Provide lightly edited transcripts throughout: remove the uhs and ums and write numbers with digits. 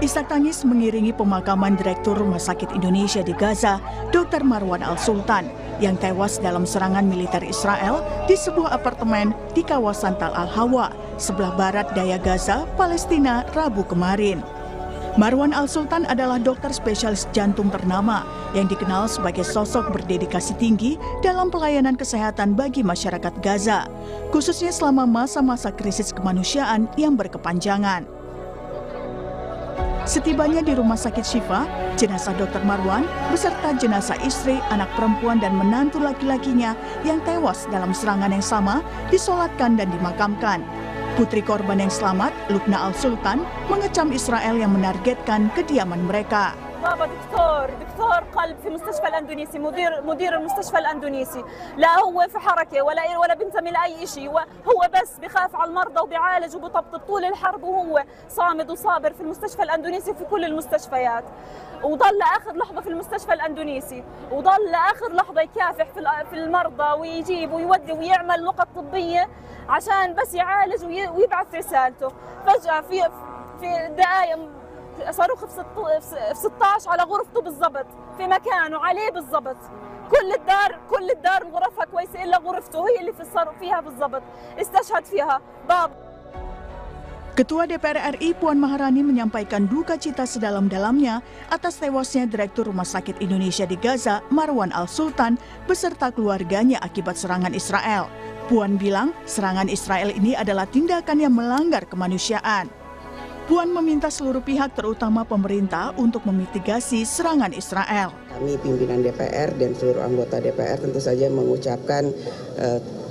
Isak tangis mengiringi pemakaman Direktur Rumah Sakit Indonesia di Gaza, Dr. Marwan Al-Sultan, yang tewas dalam serangan militer Israel di sebuah apartemen di kawasan Tal Al-Hawa, sebelah barat daya Gaza, Palestina, Rabu kemarin. Marwan Al-Sultan adalah dokter spesialis jantung ternama yang dikenal sebagai sosok berdedikasi tinggi dalam pelayanan kesehatan bagi masyarakat Gaza, khususnya selama masa-masa krisis kemanusiaan yang berkepanjangan. Setibanya di Rumah Sakit Syifa, jenazah Dr. Marwan beserta jenazah istri, anak perempuan dan menantu laki-lakinya yang tewas dalam serangan yang sama disolatkan dan dimakamkan. Putri korban yang selamat, Lubna Al-Sultan, mengecam Israel yang menargetkan kediaman mereka. بابا دكتور قلب في مستشفى الاندونيسي مدير المستشفى الاندونيسي لا هو في حركه ولا بينتمي لاي شيء هو بس بخاف على المرضى وبيعالج وبطبطب طول الحرب وهو صامد وصابر في المستشفى الاندونيسي في كل المستشفيات وضل لاخر لحظه في المستشفى الاندونيسي وضل لاخر لحظه يكافح في المرضى ويجيب ويودي ويعمل نقط طبيه عشان بس يعالج ويبعث رسالته فجاه في دقائق صاروخ في 16 على غرفته بالضبط في مكانه عليه بالضبط كل الدار غرفها كويسه الا غرفته هي اللي فيها بالضبط استشهد فيها باب. Ketua DPR RI Puan Maharani menyampaikan duka cita sedalam-dalamnya atas tewasnya Direktur Rumah Sakit Indonesia di Gaza, Marwan Al-Sultan, beserta keluarganya akibat serangan Israel. Puan bilang serangan Israel ini adalah tindakan yang melanggar kemanusiaan. Puan meminta seluruh pihak terutama pemerintah untuk memitigasi serangan Israel. Kami pimpinan DPR dan seluruh anggota DPR tentu saja mengucapkan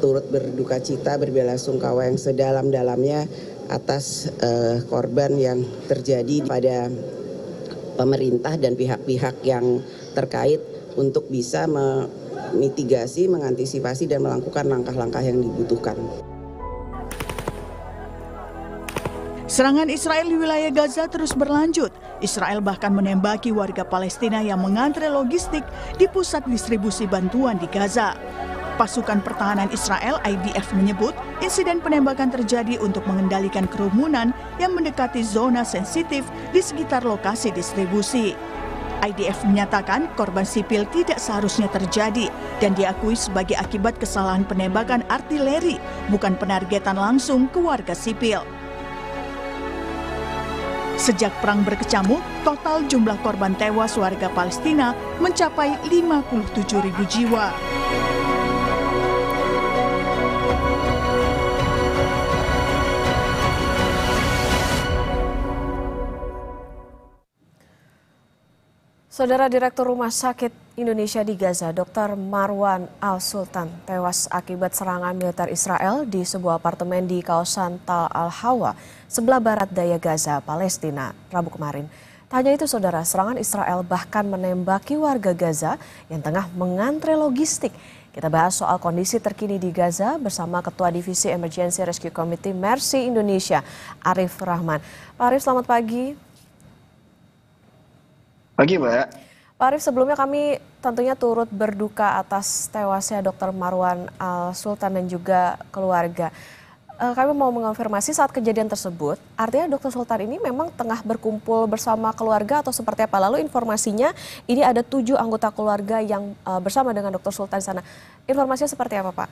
turut berduka cita, berbelasungkawa yang sedalam-dalamnya atas korban yang terjadi pada pemerintah dan pihak-pihak yang terkait untuk bisa memitigasi, mengantisipasi dan melakukan langkah-langkah yang dibutuhkan. Serangan Israel di wilayah Gaza terus berlanjut. Israel bahkan menembaki warga Palestina yang mengantre logistik di pusat distribusi bantuan di Gaza. Pasukan pertahanan Israel IDF menyebut insiden penembakan terjadi untuk mengendalikan kerumunan yang mendekati zona sensitif di sekitar lokasi distribusi. IDF menyatakan korban sipil tidak seharusnya terjadi dan diakui sebagai akibat kesalahan penembakan artileri, bukan penargetan langsung ke warga sipil. Sejak perang berkecamuk, total jumlah korban tewas warga Palestina mencapai 57.000 jiwa. Saudara Direktur Rumah Sakit Indonesia di Gaza, Dr. Marwan Al-Sultan, tewas akibat serangan militer Israel di sebuah apartemen di kawasan Tal Al-Hawa, sebelah barat daya Gaza, Palestina, Rabu kemarin. Tak hanya itu, saudara, serangan Israel bahkan menembaki warga Gaza yang tengah mengantre logistik. Kita bahas soal kondisi terkini di Gaza bersama Ketua Divisi Emergency Rescue Committee Mercy Indonesia, Arif Rahman. Pak Arif, selamat pagi. Pagi, Mbak. Pak Arif, sebelumnya kami tentunya turut berduka atas tewasnya Dr. Marwan Al-Sultan dan juga keluarga. Kami mau mengonfirmasi saat kejadian tersebut, artinya Dr. Sultan ini memang tengah berkumpul bersama keluarga atau seperti apa? Lalu informasinya ini ada 7 anggota keluarga yang bersama dengan Dr. Sultan di sana. Informasinya seperti apa, Pak?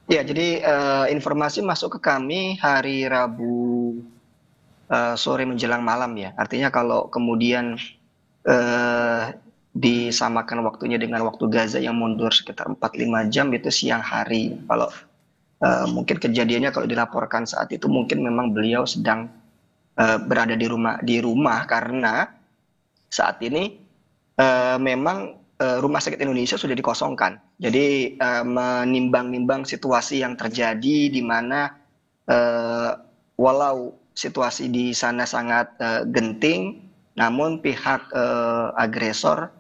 Ya, jadi informasi masuk ke kami hari Rabu sore menjelang malam ya. Artinya kalau kemudian disamakan waktunya dengan waktu Gaza yang mundur sekitar 4-5 jam itu siang hari. Kalau mungkin kejadiannya kalau dilaporkan saat itu mungkin memang beliau sedang berada di rumah karena saat ini memang Rumah Sakit Indonesia sudah dikosongkan. Jadi menimbang-nimbang situasi yang terjadi di mana walau situasi di sana sangat genting, namun pihak agresor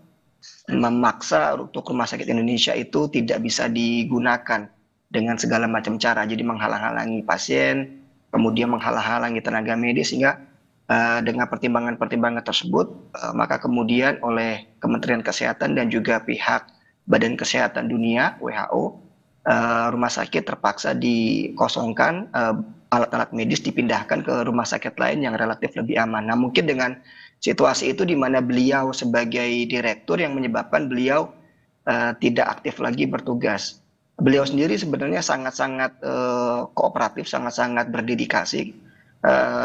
memaksa untuk Rumah Sakit Indonesia itu tidak bisa digunakan dengan segala macam cara. Jadi menghalang-halangi pasien, kemudian menghalang-halangi tenaga medis, sehingga dengan pertimbangan-pertimbangan tersebut, maka kemudian oleh Kementerian Kesehatan dan juga pihak Badan Kesehatan Dunia, WHO, rumah sakit terpaksa dikosongkan alat-alat medis dipindahkan ke rumah sakit lain yang relatif lebih aman. Nah, mungkin dengan situasi itu di mana beliau sebagai direktur yang menyebabkan beliau tidak aktif lagi bertugas. Beliau sendiri sebenarnya sangat-sangat kooperatif, sangat-sangat berdedikasi.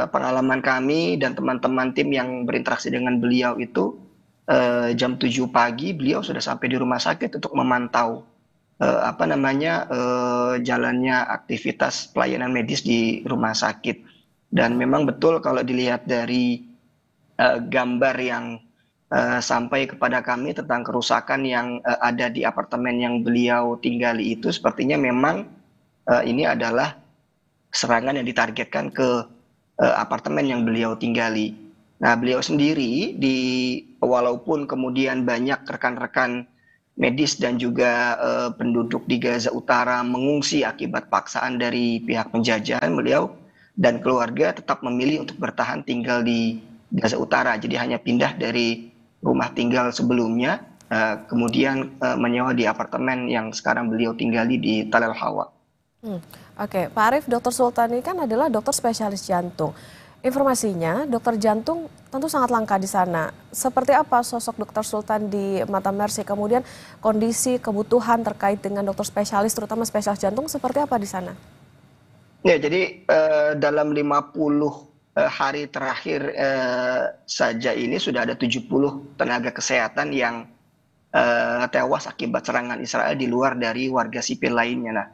Pengalaman kami dan teman-teman tim yang berinteraksi dengan beliau itu jam 7 pagi beliau sudah sampai di rumah sakit untuk memantau jalannya aktivitas pelayanan medis di rumah sakit. Dan memang betul kalau dilihat dari gambar yang sampai kepada kami tentang kerusakan yang ada di apartemen yang beliau tinggali itu, sepertinya memang ini adalah serangan yang ditargetkan ke apartemen yang beliau tinggali. Nah, beliau sendiri walaupun kemudian banyak rekan-rekan medis dan juga penduduk di Gaza Utara mengungsi akibat paksaan dari pihak penjajahan, beliau dan keluarga tetap memilih untuk bertahan tinggal di Gaza Utara. Jadi hanya pindah dari rumah tinggal sebelumnya, kemudian menyewa di apartemen yang sekarang beliau tinggali di Tal Al-Hawa. Oke, Pak Arief, Dr. Sultan ini kan adalah dokter spesialis jantung. Informasinya, dokter jantung tentu sangat langka di sana. Seperti apa sosok Dr. Sultan di mata Mercy? Kemudian kondisi kebutuhan terkait dengan dokter spesialis, terutama spesialis jantung, seperti apa di sana? Ya, jadi dalam 50 hari terakhir saja ini sudah ada 70 tenaga kesehatan yang tewas akibat serangan Israel di luar dari warga sipil lainnya. Nah,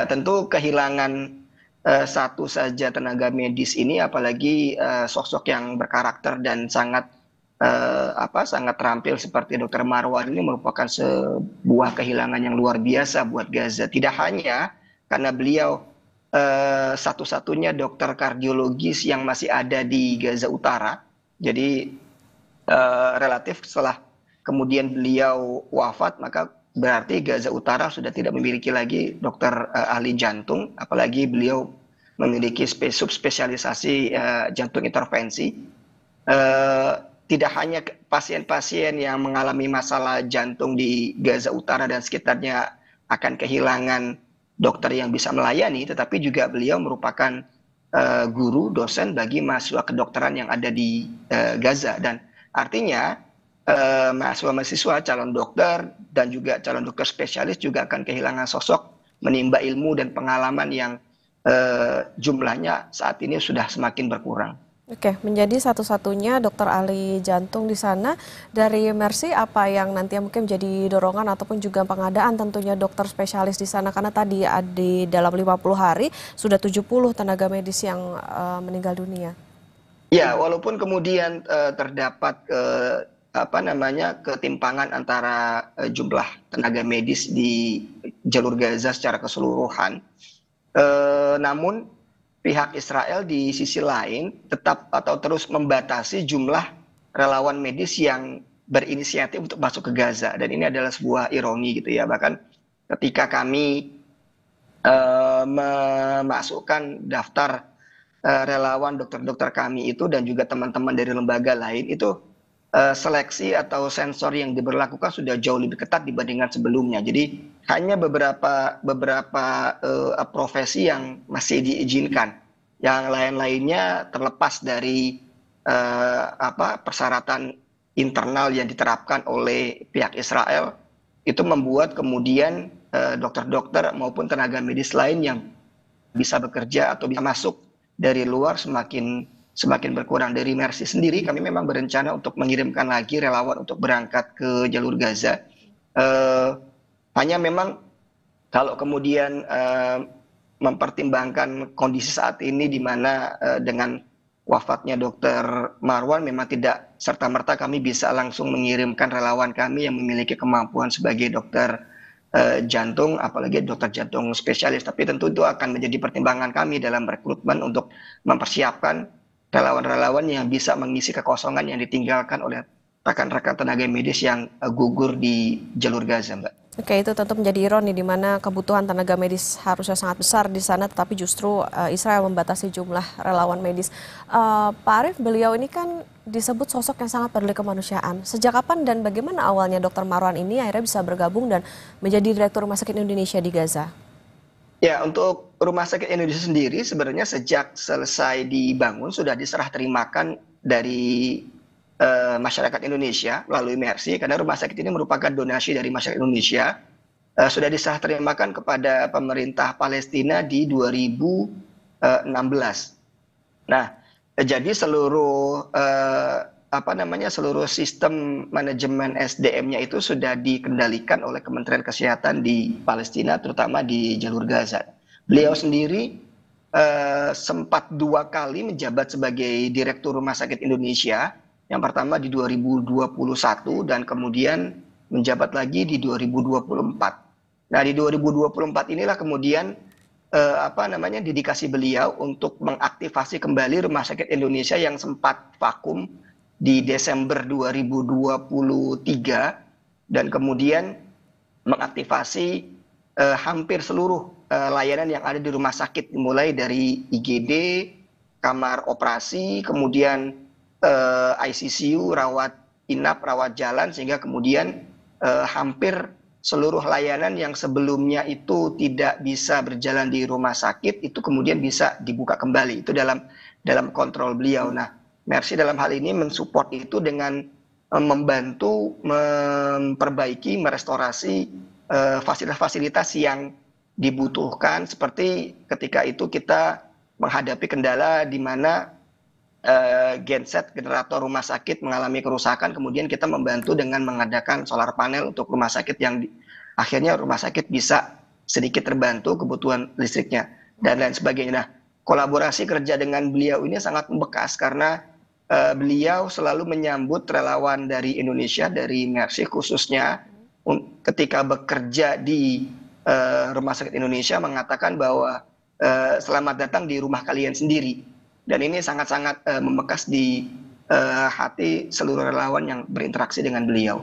tentu kehilangan satu saja tenaga medis ini, apalagi sosok yang berkarakter dan sangat terampil seperti Dr. Marwan ini merupakan sebuah kehilangan yang luar biasa buat Gaza. Tidak hanya karena beliau satu-satunya dokter kardiologis yang masih ada di Gaza Utara. Jadi relatif setelah kemudian beliau wafat, maka berarti Gaza Utara sudah tidak memiliki lagi dokter ahli jantung, apalagi beliau memiliki subspesialisasi jantung intervensi. Tidak hanya pasien-pasien yang mengalami masalah jantung di Gaza Utara dan sekitarnya akan kehilangan dokter yang bisa melayani, tetapi juga beliau merupakan guru, dosen bagi mahasiswa kedokteran yang ada di Gaza. Dan artinya mahasiswa-mahasiswa, calon dokter, dan juga calon dokter spesialis juga akan kehilangan sosok menimba ilmu dan pengalaman yang jumlahnya saat ini sudah semakin berkurang. Oke, menjadi satu-satunya dokter ahli jantung di sana. Dari Mercy, apa yang nantinya mungkin menjadi dorongan ataupun juga pengadaan tentunya dokter spesialis di sana? Karena tadi di dalam 50 hari sudah 70 tenaga medis yang meninggal dunia. Ya, walaupun kemudian terdapat ketimpangan antara jumlah tenaga medis di jalur Gaza secara keseluruhan, namun pihak Israel di sisi lain tetap atau terus membatasi jumlah relawan medis yang berinisiatif untuk masuk ke Gaza, dan ini adalah sebuah ironi gitu ya. Bahkan ketika kami memasukkan daftar relawan dokter-dokter kami itu dan juga teman-teman dari lembaga lain itu, seleksi atau sensor yang diberlakukan sudah jauh lebih ketat dibandingkan sebelumnya. Jadi hanya beberapa profesi yang masih diizinkan. Yang lain-lainnya terlepas dari persyaratan internal yang diterapkan oleh pihak Israel, itu membuat kemudian dokter-dokter maupun tenaga medis lain yang bisa bekerja atau bisa masuk dari luar semakin berkurang. Dari Mercy sendiri kami memang berencana untuk mengirimkan lagi relawan untuk berangkat ke jalur Gaza. Hanya memang kalau kemudian mempertimbangkan kondisi saat ini di mana dengan wafatnya Dr. Marwan memang tidak serta-merta kami bisa langsung mengirimkan relawan kami yang memiliki kemampuan sebagai dokter jantung, apalagi dokter jantung spesialis. Tapi tentu itu akan menjadi pertimbangan kami dalam rekrutmen untuk mempersiapkan relawan-relawan yang bisa mengisi kekosongan yang ditinggalkan oleh rekan-rekan tenaga medis yang gugur di jalur Gaza, Mbak. Oke, itu tentu menjadi ironi di mana kebutuhan tenaga medis harusnya sangat besar di sana, tetapi justru Israel membatasi jumlah relawan medis. Pak Arief, beliau ini kan disebut sosok yang sangat peduli kemanusiaan. Sejak kapan dan bagaimana awalnya Dr. Marwan ini akhirnya bisa bergabung dan menjadi Direktur Rumah Sakit Indonesia di Gaza? Ya, untuk Rumah Sakit Indonesia sendiri sebenarnya sejak selesai dibangun sudah diserah terimakan dari masyarakat Indonesia melalui Mercy, karena rumah sakit ini merupakan donasi dari masyarakat Indonesia. Sudah diserah terimakan kepada pemerintah Palestina di 2016. Nah, jadi seluruh seluruh sistem manajemen SDM-nya itu sudah dikendalikan oleh Kementerian Kesehatan di Palestina, terutama di jalur Gaza. Beliau sendiri sempat 2 kali menjabat sebagai Direktur Rumah Sakit Indonesia. Yang pertama di 2021 dan kemudian menjabat lagi di 2024. Nah, di 2024 inilah kemudian dedikasi beliau untuk mengaktifasi kembali Rumah Sakit Indonesia yang sempat vakum di Desember 2023 dan kemudian mengaktifasi hampir seluruh layanan yang ada di rumah sakit, mulai dari IGD, kamar operasi, kemudian ICCU, rawat inap, rawat jalan, sehingga kemudian hampir seluruh layanan yang sebelumnya itu tidak bisa berjalan di rumah sakit itu kemudian bisa dibuka kembali. Itu dalam kontrol beliau. Nah, Mercy dalam hal ini mensupport itu dengan membantu memperbaiki, merestorasi fasilitas-fasilitas yang dibutuhkan, seperti ketika itu kita menghadapi kendala di mana genset generator rumah sakit mengalami kerusakan, kemudian kita membantu dengan mengadakan solar panel untuk rumah sakit yang akhirnya rumah sakit bisa sedikit terbantu kebutuhan listriknya dan lain sebagainya. Nah, kolaborasi kerja dengan beliau ini sangat membekas karena beliau selalu menyambut relawan dari Indonesia, dari Mercy khususnya ketika bekerja di Rumah Sakit Indonesia, mengatakan bahwa selamat datang di rumah kalian sendiri. Dan ini sangat-sangat membekas di hati seluruh relawan yang berinteraksi dengan beliau.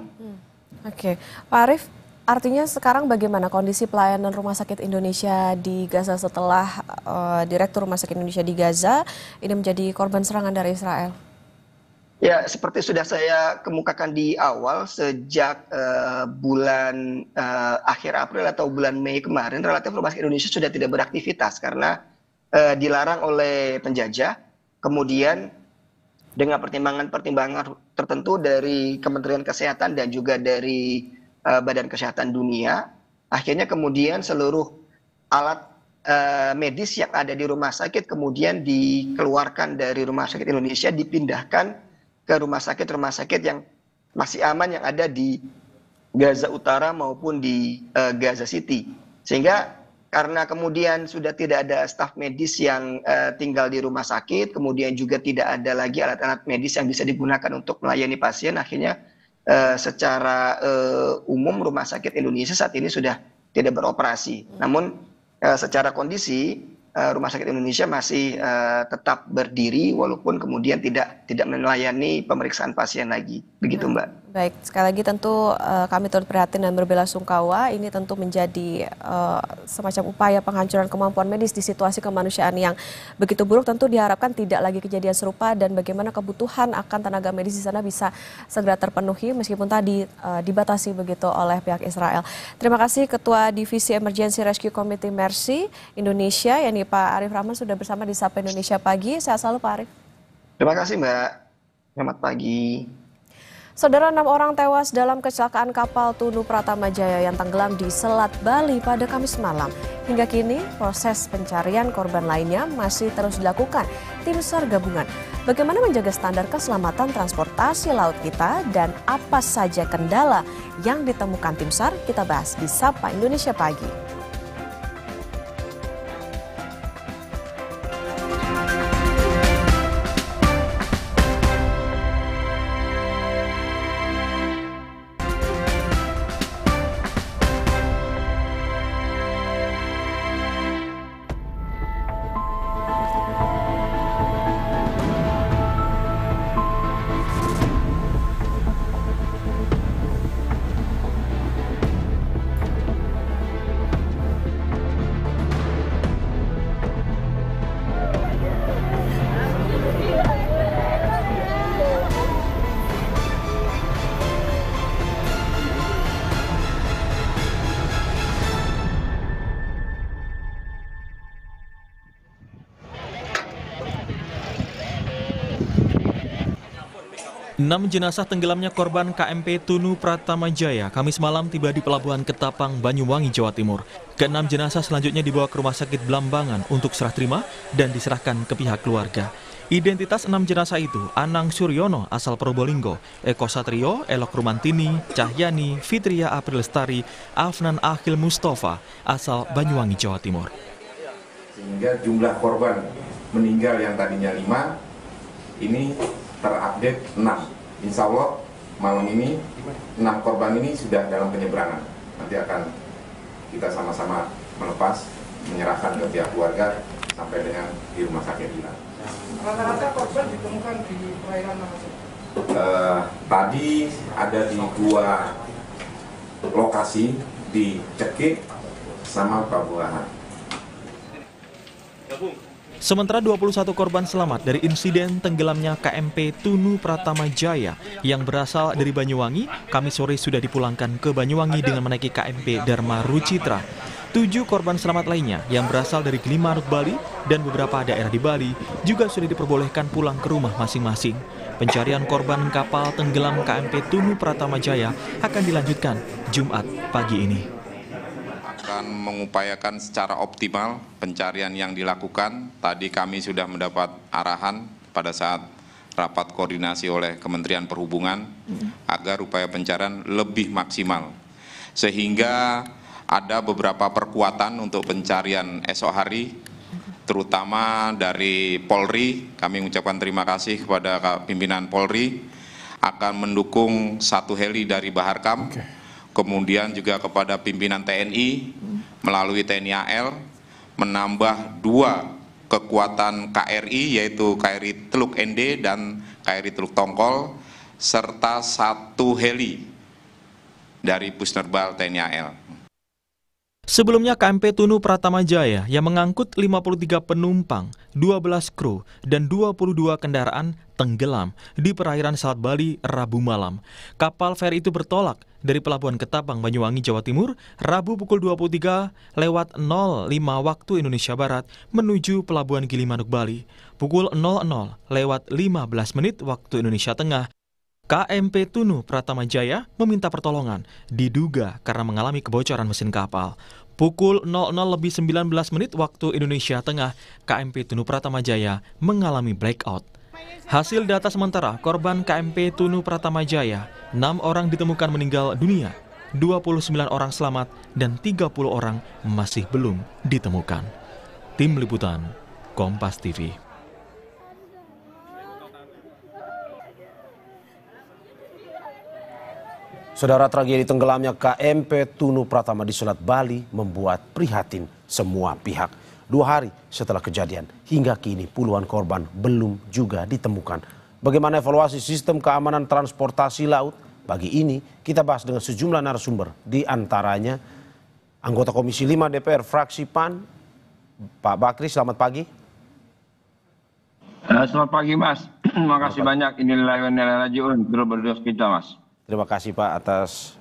Oke, Pak Arief, artinya sekarang bagaimana kondisi pelayanan Rumah Sakit Indonesia di Gaza setelah Direktur Rumah Sakit Indonesia di Gaza ini menjadi korban serangan dari Israel? Ya, seperti sudah saya kemukakan di awal, sejak bulan akhir April atau bulan Mei kemarin, relatif Rumah Sakit Indonesia sudah tidak beraktivitas karena dilarang oleh penjajah. Kemudian dengan pertimbangan-pertimbangan tertentu dari Kementerian Kesehatan dan juga dari Badan Kesehatan Dunia, akhirnya kemudian seluruh alat medis yang ada di rumah sakit kemudian dikeluarkan dari Rumah Sakit Indonesia, dipindahkan ke rumah sakit yang masih aman yang ada di Gaza Utara maupun di Gaza City. Sehingga karena kemudian sudah tidak ada staf medis yang tinggal di rumah sakit, kemudian juga tidak ada lagi alat-alat medis yang bisa digunakan untuk melayani pasien, akhirnya secara umum Rumah Sakit Indonesia saat ini sudah tidak beroperasi. Namun secara kondisi Rumah Sakit Indonesia masih tetap berdiri walaupun kemudian tidak melayani pemeriksaan pasien lagi. Begitu, Mbak. Baik, sekali lagi tentu kami turut prihatin dan berbelasungkawa. Ini tentu menjadi semacam upaya penghancuran kemampuan medis di situasi kemanusiaan yang begitu buruk. Tentu diharapkan tidak lagi kejadian serupa dan bagaimana kebutuhan akan tenaga medis di sana bisa segera terpenuhi meskipun tadi dibatasi begitu oleh pihak Israel. Terima kasih Ketua Divisi Emergency Rescue Committee Mercy Indonesia, yakni Pak Arief Rahman, sudah bersama di Sapa Indonesia Pagi. Sehat selalu Pak Arief. Terima kasih Mbak. Selamat pagi. Saudara, 6 orang tewas dalam kecelakaan kapal Tunu Pratama Jaya yang tenggelam di Selat Bali pada Kamis malam. Hingga kini, proses pencarian korban lainnya masih terus dilakukan tim SAR gabungan. Bagaimana menjaga standar keselamatan transportasi laut kita dan apa saja kendala yang ditemukan tim SAR? Kita bahas di Sapa Indonesia Pagi. 6 jenazah tenggelamnya korban KMP Tunu Pratama Jaya Kamis malam tiba di Pelabuhan Ketapang, Banyuwangi, Jawa Timur. Ke-6 jenazah selanjutnya dibawa ke Rumah Sakit Blambangan untuk serah terima dan diserahkan ke pihak keluarga. Identitas 6 jenazah itu, Anang Suryono asal Probolinggo, Eko Satrio, Elok Rumantini, Cahyani, Fitria April Lestari, Afnan Akhil Mustafa asal Banyuwangi, Jawa Timur. Sehingga jumlah korban meninggal yang tadinya 5, ini terupdate 6. Insya Allah malam ini 6 korban ini sudah dalam penyeberangan. Nanti akan kita sama-sama melepas, menyerahkan ke pihak keluarga sampai dengan di rumah sakit kita. Rata-rata korban ditemukan di perairan mana sih? Tadi ada di 2 lokasi di Cekik sama Pabuahan. Sementara 21 korban selamat dari insiden tenggelamnya KMP Tunu Pratama Jaya yang berasal dari Banyuwangi, Kamis sore sudah dipulangkan ke Banyuwangi dengan menaiki KMP Dharma Rucitra. 7 korban selamat lainnya yang berasal dari Gilimanuk, Bali dan beberapa daerah di Bali juga sudah diperbolehkan pulang ke rumah masing-masing. Pencarian korban kapal tenggelam KMP Tunu Pratama Jaya akan dilanjutkan Jumat pagi ini. Akan mengupayakan secara optimal pencarian yang dilakukan. Tadi kami sudah mendapat arahan pada saat rapat koordinasi oleh Kementerian Perhubungan agar upaya pencarian lebih maksimal. Sehingga ada beberapa perkuatan untuk pencarian esok hari, terutama dari Polri. Kami mengucapkan terima kasih kepada pimpinan Polri akan mendukung 1 heli dari Baharkam. Kemudian juga kepada pimpinan TNI melalui TNI AL menambah 2 kekuatan KRI yaitu KRI Teluk Ende dan KRI Teluk Tongkol serta 1 heli dari Pusnerbal TNI AL. Sebelumnya KMP Tunu Pratama Jaya yang mengangkut 53 penumpang, 12 kru, dan 22 kendaraan tenggelam di perairan Selat Bali Rabu malam. Kapal feri itu bertolak dari Pelabuhan Ketapang, Banyuwangi, Jawa Timur, Rabu pukul 23:05 waktu Indonesia Barat menuju Pelabuhan Gilimanuk, Bali. Pukul 00:15 waktu Indonesia Tengah, KMP Tunu Pratama Jaya meminta pertolongan, diduga karena mengalami kebocoran mesin kapal. Pukul 00:19 waktu Indonesia Tengah, KMP Tunu Pratama Jaya mengalami blackout. Hasil data sementara, korban KMP Tunu Pratama Jaya, 6 orang ditemukan meninggal dunia, 29 orang selamat, dan 30 orang masih belum ditemukan. Tim Liputan, Kompas TV. Saudara, tragedi tenggelamnya KMP Tunu Pratama di Selat Bali membuat prihatin semua pihak. 2 hari setelah kejadian, hingga kini puluhan korban belum juga ditemukan. Bagaimana evaluasi sistem keamanan transportasi laut? Pagi ini kita bahas dengan sejumlah narasumber, di antaranya anggota Komisi 5 DPR fraksi PAN, Pak Bakri. Selamat pagi. Selamat pagi, Mas. Terima kasih banyak. Inilah rajiun berdoa kita, Mas. Terima kasih Pak atas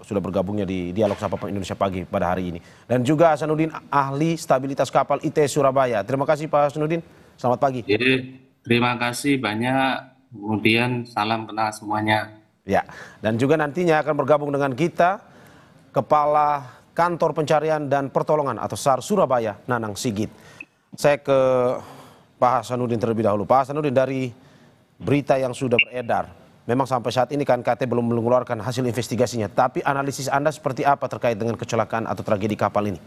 sudah bergabungnya di Dialog Sapa Indonesia Pagi pada hari ini. Dan juga Hasanuddin, ahli stabilitas kapal IT Surabaya. Terima kasih Pak Hasanuddin, selamat pagi. Terima kasih banyak, kemudian salam kenal semuanya. Ya, dan juga nantinya akan bergabung dengan kita Kepala Kantor Pencarian dan Pertolongan atau SAR Surabaya, Nanang Sigit. Saya ke Pak Hasanuddin terlebih dahulu. Pak Hasanuddin, dari berita yang sudah beredar, memang sampai saat ini KNKT belum mengeluarkan hasil investigasinya, tapi analisis Anda seperti apa terkait dengan kecelakaan atau tragedi kapal ini?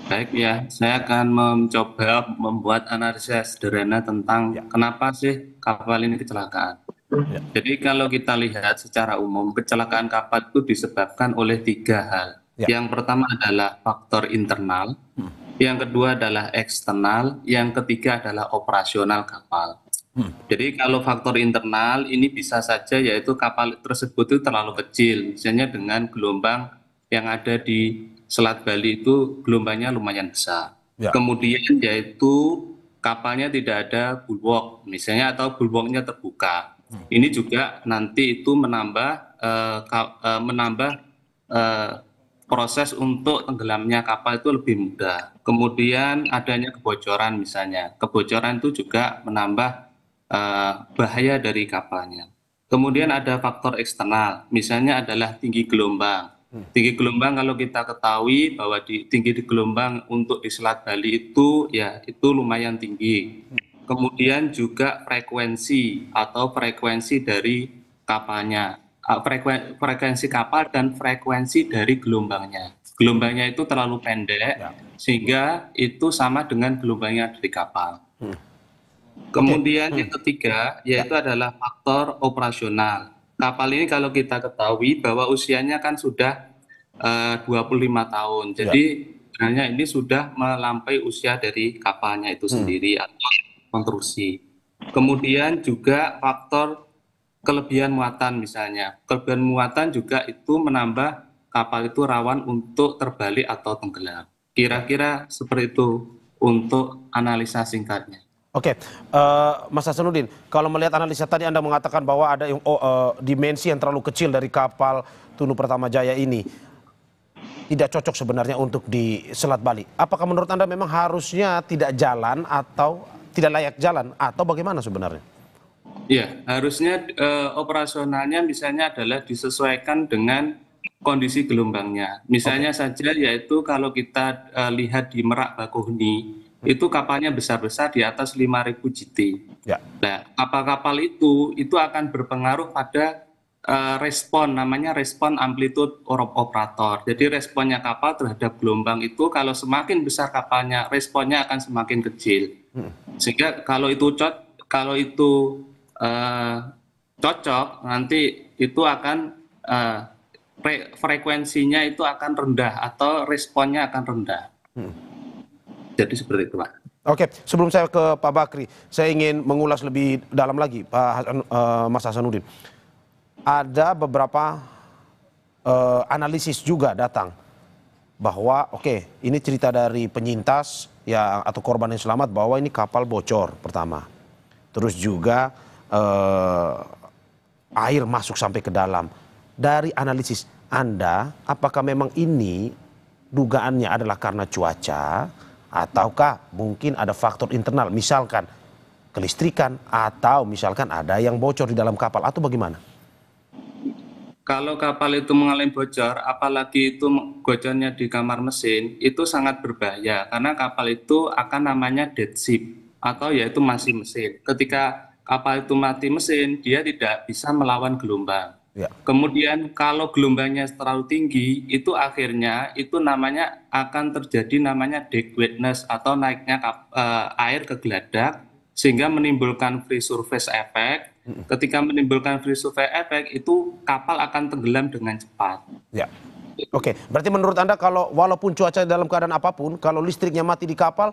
Baik ya, saya akan mencoba membuat analisis sederhana tentang kenapa sih kapal ini kecelakaan. Jadi kalau kita lihat secara umum, kecelakaan kapal itu disebabkan oleh 3 hal. Yang pertama adalah faktor internal, yang kedua adalah eksternal, yang ketiga adalah operasional kapal. Jadi kalau faktor internal ini bisa saja yaitu kapal tersebut itu terlalu kecil, misalnya dengan gelombang yang ada di Selat Bali itu gelombangnya lumayan besar. Kemudian yaitu kapalnya tidak ada bulwark misalnya atau bulwarknya terbuka. Ini juga nanti itu menambah proses untuk tenggelamnya kapal itu lebih mudah. Kemudian adanya kebocoran misalnya, kebocoran itu juga menambah bahaya dari kapalnya. Kemudian ada faktor eksternal, misalnya adalah tinggi gelombang. Tinggi gelombang kalau kita ketahui bahwa tinggi di gelombang untuk di Selat Bali itu lumayan tinggi. Kemudian juga frekuensi dari kapalnya, frekuensi kapal dan frekuensi dari gelombangnya. Gelombangnya itu terlalu pendek sehingga itu sama dengan gelombangnya dari kapal. Kemudian yang ketiga yaitu adalah faktor operasional. Kapal ini kalau kita ketahui bahwa usianya kan sudah 25 tahun. Jadi sebenarnya ini sudah melampaui usia dari kapalnya itu sendiri atau konstruksi. Kemudian juga faktor kelebihan muatan misalnya. Kelebihan muatan juga itu menambah kapal itu rawan untuk terbalik atau tenggelam. Kira-kira seperti itu untuk analisa singkatnya. Oke, Mas Hasanuddin, kalau melihat analisa tadi Anda mengatakan bahwa ada dimensi yang terlalu kecil dari kapal Tunu Pratama Jaya ini tidak cocok sebenarnya untuk di Selat Bali. Apakah menurut Anda memang harusnya tidak jalan atau tidak layak jalan atau bagaimana sebenarnya? Ya, harusnya operasionalnya misalnya adalah disesuaikan dengan kondisi gelombangnya. Misalnya saja yaitu kalau kita lihat di Merak Bakauheni, itu kapalnya besar-besar di atas 5.000 GT. Nah, kapal-kapal itu akan berpengaruh pada namanya respon amplitude operator. Jadi responnya kapal terhadap gelombang itu kalau semakin besar kapalnya, responnya akan semakin kecil. Sehingga kalau itu cocok, nanti itu akan frekuensinya itu akan rendah atau responnya akan rendah. Jadi seperti itu, Pak. Oke, sebelum saya ke Pak Bakri, saya ingin mengulas lebih dalam lagi, Mas Hasanuddin. Ada beberapa analisis juga datang bahwa ini cerita dari penyintas atau korban yang selamat bahwa ini kapal bocor pertama. Terus juga air masuk sampai ke dalam. Dari analisis Anda, apakah memang ini dugaannya adalah karena cuaca ataukah mungkin ada faktor internal, misalkan kelistrikan atau misalkan ada yang bocor di dalam kapal atau bagaimana? Kalau kapal itu mengalami bocor, apalagi itu bocornya di kamar mesin, itu sangat berbahaya karena kapal itu akan namanya dead ship atau yaitu mati mesin. Ketika kapal itu mati mesin, dia tidak bisa melawan gelombang. Kemudian kalau gelombangnya terlalu tinggi, itu akhirnya itu namanya akan terjadi namanya deck wetness atau naiknya air ke geladak sehingga menimbulkan free surface effect. Ketika menimbulkan free surface effect itu kapal akan tenggelam dengan cepat. Oke, berarti menurut Anda kalau walaupun cuaca dalam keadaan apapun, kalau listriknya mati di kapal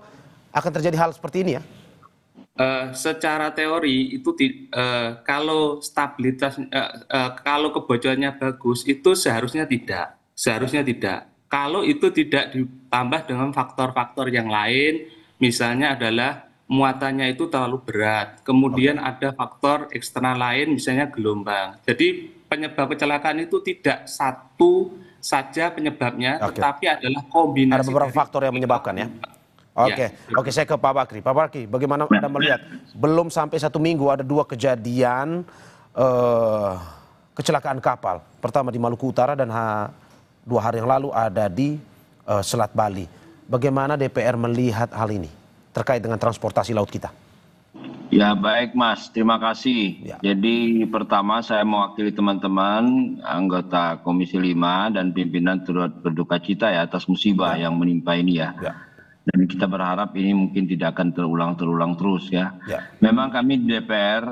akan terjadi hal seperti ini ya? Secara teori itu kalau stabilitas kalau kebocorannya bagus itu seharusnya tidak. Kalau itu tidak ditambah dengan faktor-faktor yang lain, misalnya adalah muatannya itu terlalu berat, kemudian ada faktor eksternal lain misalnya gelombang. Jadi penyebab kecelakaan itu tidak satu saja penyebabnya, tetapi adalah kombinasi. Ada beberapa faktor yang menyebabkan ya. Oke, saya ke Pak Bakri. Pak Bakri, bagaimana Anda melihat belum sampai 1 minggu ada 2 kejadian kecelakaan kapal. Pertama di Maluku Utara dan 2 hari yang lalu ada di Selat Bali. Bagaimana DPR melihat hal ini terkait dengan transportasi laut kita? Ya baik Mas, terima kasih. Jadi pertama saya mewakili teman-teman anggota Komisi 5 dan pimpinan turut berduka cita ya atas musibah yang menimpa ini ya. Dan kita berharap ini mungkin tidak akan terulang terus ya. Memang kami di DPR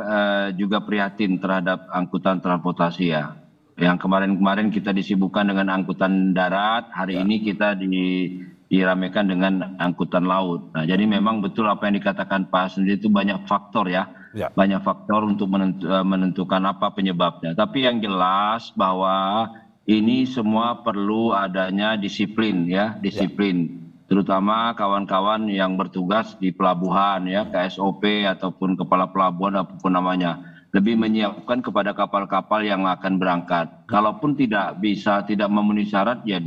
juga prihatin terhadap angkutan transportasi ya. Yang kemarin-kemarin kita disibukkan dengan angkutan darat, hari ini kita diramaikan dengan angkutan laut. Nah, jadi memang betul apa yang dikatakan Pak Hasanuddin itu banyak faktor ya. Banyak faktor untuk menentukan apa penyebabnya. Tapi yang jelas bahwa ini semua perlu adanya disiplin ya, disiplin. Terutama kawan-kawan yang bertugas di pelabuhan ya, KSOP ataupun kepala pelabuhan apapun namanya. lebih menyiapkan kepada kapal-kapal yang akan berangkat. Kalaupun tidak memenuhi syarat, ya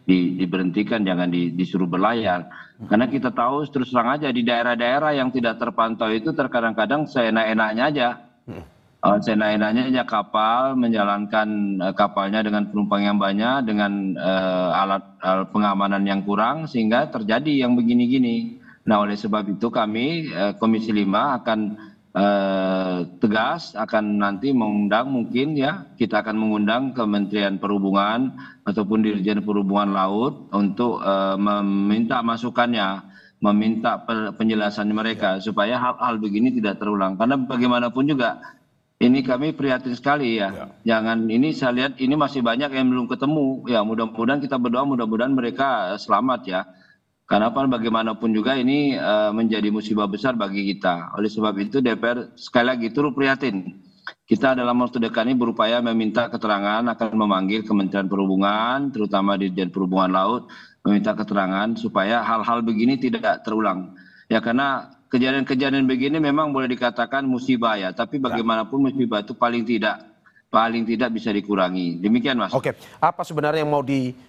diberhentikan, jangan disuruh berlayar. Karena kita tahu terus terang aja di daerah-daerah yang tidak terpantau itu terkadang-kadang seenak-enaknya aja. Seenak-enaknya aja kapal menjalankan kapalnya dengan penumpang yang banyak, dengan alat pengamanan yang kurang, sehingga terjadi yang begini-gini. Nah, oleh sebab itu kami Komisi 5 akan tegas, akan nanti mengundang, mungkin ya kita akan mengundang Kementerian Perhubungan ataupun Dirjen Perhubungan Laut untuk meminta masukannya, meminta penjelasan mereka supaya hal-hal begini tidak terulang. Karena bagaimanapun juga ini kami prihatin sekali ya. Jangan, ini saya lihat ini masih banyak yang belum ketemu. Ya, mudah-mudahan kita berdoa mudah-mudahan mereka selamat ya. Karena bagaimanapun juga ini menjadi musibah besar bagi kita. Oleh sebab itu DPR sekali lagi turut prihatin. Kita dalam waktu dekat ini berupaya meminta keterangan, akan memanggil Kementerian Perhubungan, terutama Dirjen Perhubungan Laut, meminta keterangan supaya hal-hal begini tidak terulang. Ya, karena kejadian-kejadian begini memang boleh dikatakan musibah ya, tapi bagaimanapun musibah itu paling tidak bisa dikurangi. Demikian, Mas. Oke, apa sebenarnya yang mau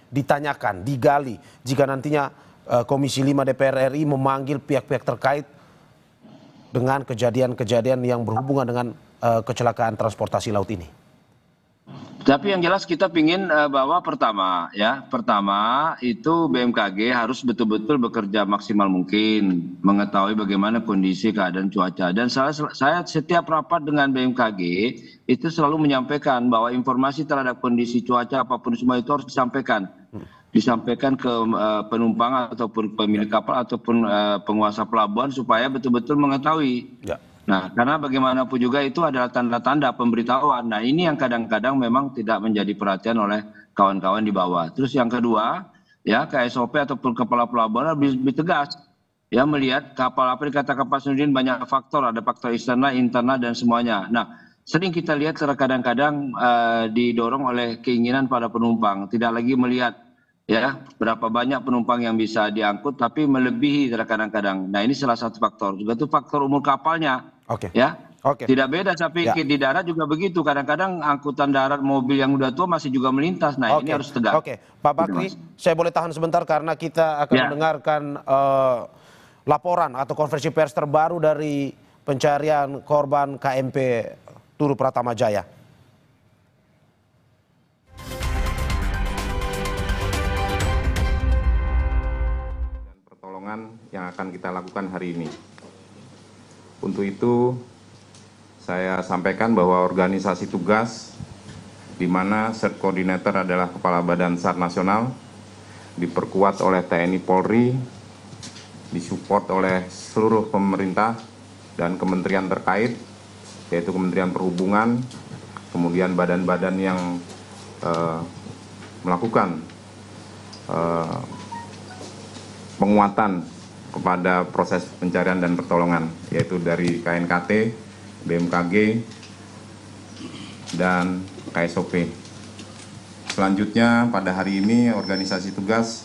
ditanyakan, digali jika nantinya Komisi 5 DPR RI memanggil pihak-pihak terkait dengan kejadian-kejadian yang berhubungan dengan kecelakaan transportasi laut ini? Tapi yang jelas kita ingin bahwa pertama itu BMKG harus betul-betul bekerja maksimal mungkin, mengetahui bagaimana kondisi keadaan cuaca. Dan saya setiap rapat dengan BMKG itu selalu menyampaikan bahwa informasi terhadap kondisi cuaca apapun semua itu harus disampaikan ke penumpang ataupun pemilik kapal ataupun penguasa pelabuhan supaya betul-betul mengetahui. Ya. Nah, karena bagaimanapun juga itu adalah tanda-tanda pemberitahuan. Nah, ini yang kadang-kadang memang tidak menjadi perhatian oleh kawan-kawan di bawah. Terus yang kedua, ya KSOP ataupun kepala pelabuhan harus lebih tegas. Ya, melihat kapal apa dikatakan Pak Sanudin banyak faktor, ada faktor eksternal, internal dan semuanya. Nah, sering kita lihat kadang-kadang didorong oleh keinginan para penumpang, tidak lagi melihat ya berapa banyak penumpang yang bisa diangkut, tapi melebihi kadang-kadang. Nah, ini salah satu faktor. Juga itu faktor umur kapalnya. Oke. Ya. Oke. Tidak beda, saya pikir di darat juga begitu. Kadang-kadang angkutan darat mobil yang udah tua masih juga melintas. Nah, ini harus tegak. Oke, Pak Bakri, saya boleh tahan sebentar karena kita akan mendengarkan laporan atau konferensi pers terbaru dari pencarian korban KMP Tunu Pratama Jaya. Yang akan kita lakukan hari ini. Untuk itu saya sampaikan bahwa organisasi tugas di mana Search Coordinator adalah Kepala Badan SAR Nasional, diperkuat oleh TNI Polri, disupport oleh seluruh pemerintah dan kementerian terkait, yaitu Kementerian Perhubungan, kemudian badan-badan yang melakukan penguatan kepada proses pencarian dan pertolongan, yaitu dari KNKT, BMKG, dan KSOP. Selanjutnya pada hari ini organisasi tugas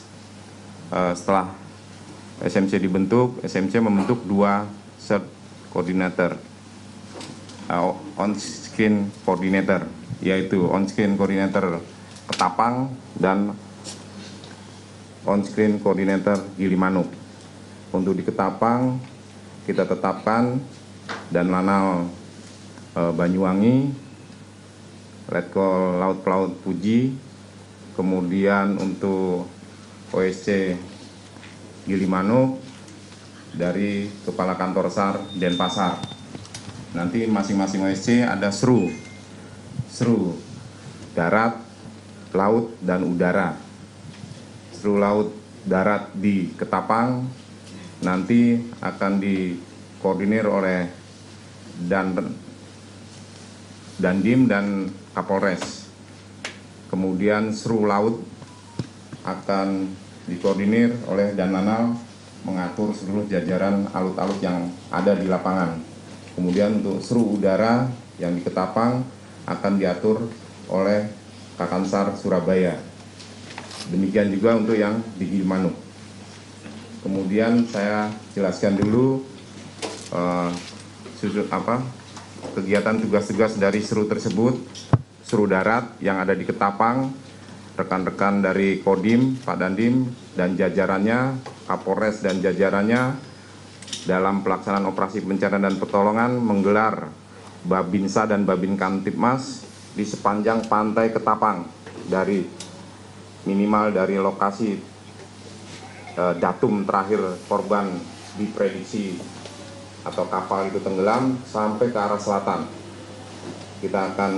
setelah SMC dibentuk, SMC membentuk 2 Search Coordinator, On-Screen Coordinator, yaitu On-Screen Coordinator Ketapang dan On-Screen Coordinator Gilimanuk. Untuk di Ketapang kita tetapkan dan Lanal Banyuwangi, Letkol Laut Pelaut Puji, kemudian untuk OSC Gilimanuk dari Kepala Kantor SAR Denpasar. Nanti masing-masing OSC ada SRU darat, laut, dan udara. SRU laut darat di Ketapang nanti akan dikoordinir oleh Dandim dan Kapolres. Kemudian SRU laut akan dikoordinir oleh Danlanal, mengatur seluruh jajaran alut-alut yang ada di lapangan. Kemudian untuk SRU udara yang di Ketapang akan diatur oleh Kakansar Surabaya. Demikian juga untuk yang di Gilimanuk. Kemudian saya jelaskan dulu kegiatan tugas-tugas dari Seru tersebut, Seru Darat yang ada di Ketapang, rekan-rekan dari Kodim, Pak Dandim, dan jajarannya, Kapolres dan jajarannya, dalam pelaksanaan operasi pencarian dan pertolongan menggelar Babinsa dan Babin Kamtipmas di sepanjang pantai Ketapang, dari minimal dari lokasi datum terakhir korban diprediksi atau kapal itu tenggelam sampai ke arah selatan. Kita akan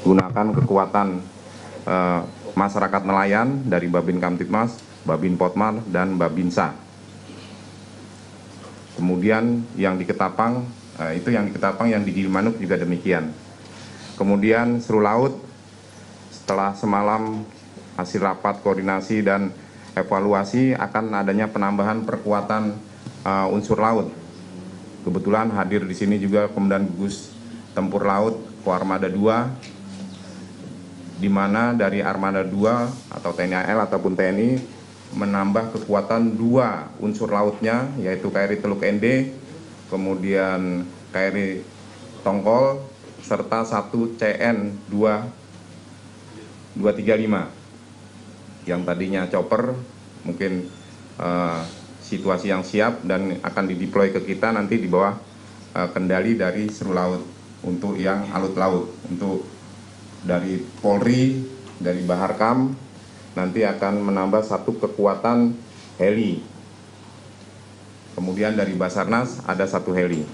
gunakan kekuatan masyarakat nelayan dari Babin Kamtipmas, Babin Potmar, dan Babinsa. Kemudian yang di Ketapang, itu yang di Ketapang, yang di Gilimanuk juga demikian. Kemudian Seru Laut, setelah semalam hasil rapat koordinasi dan evaluasi akan adanya penambahan perkuatan unsur laut. Kebetulan hadir di sini juga Komandan Gugus Tempur Laut Koarmada 2, di mana dari Armada 2 atau TNI AL ataupun TNI menambah kekuatan 2 unsur lautnya, yaitu KRI Teluk Ende, kemudian KRI Tongkol, serta 1 CN 235 yang tadinya chopper, mungkin situasi yang siap dan akan dideploy ke kita nanti di bawah kendali dari Seru Laut untuk yang alut laut. Untuk dari Polri, dari Baharkam nanti akan menambah 1 kekuatan heli. Kemudian dari Basarnas ada 1 heli.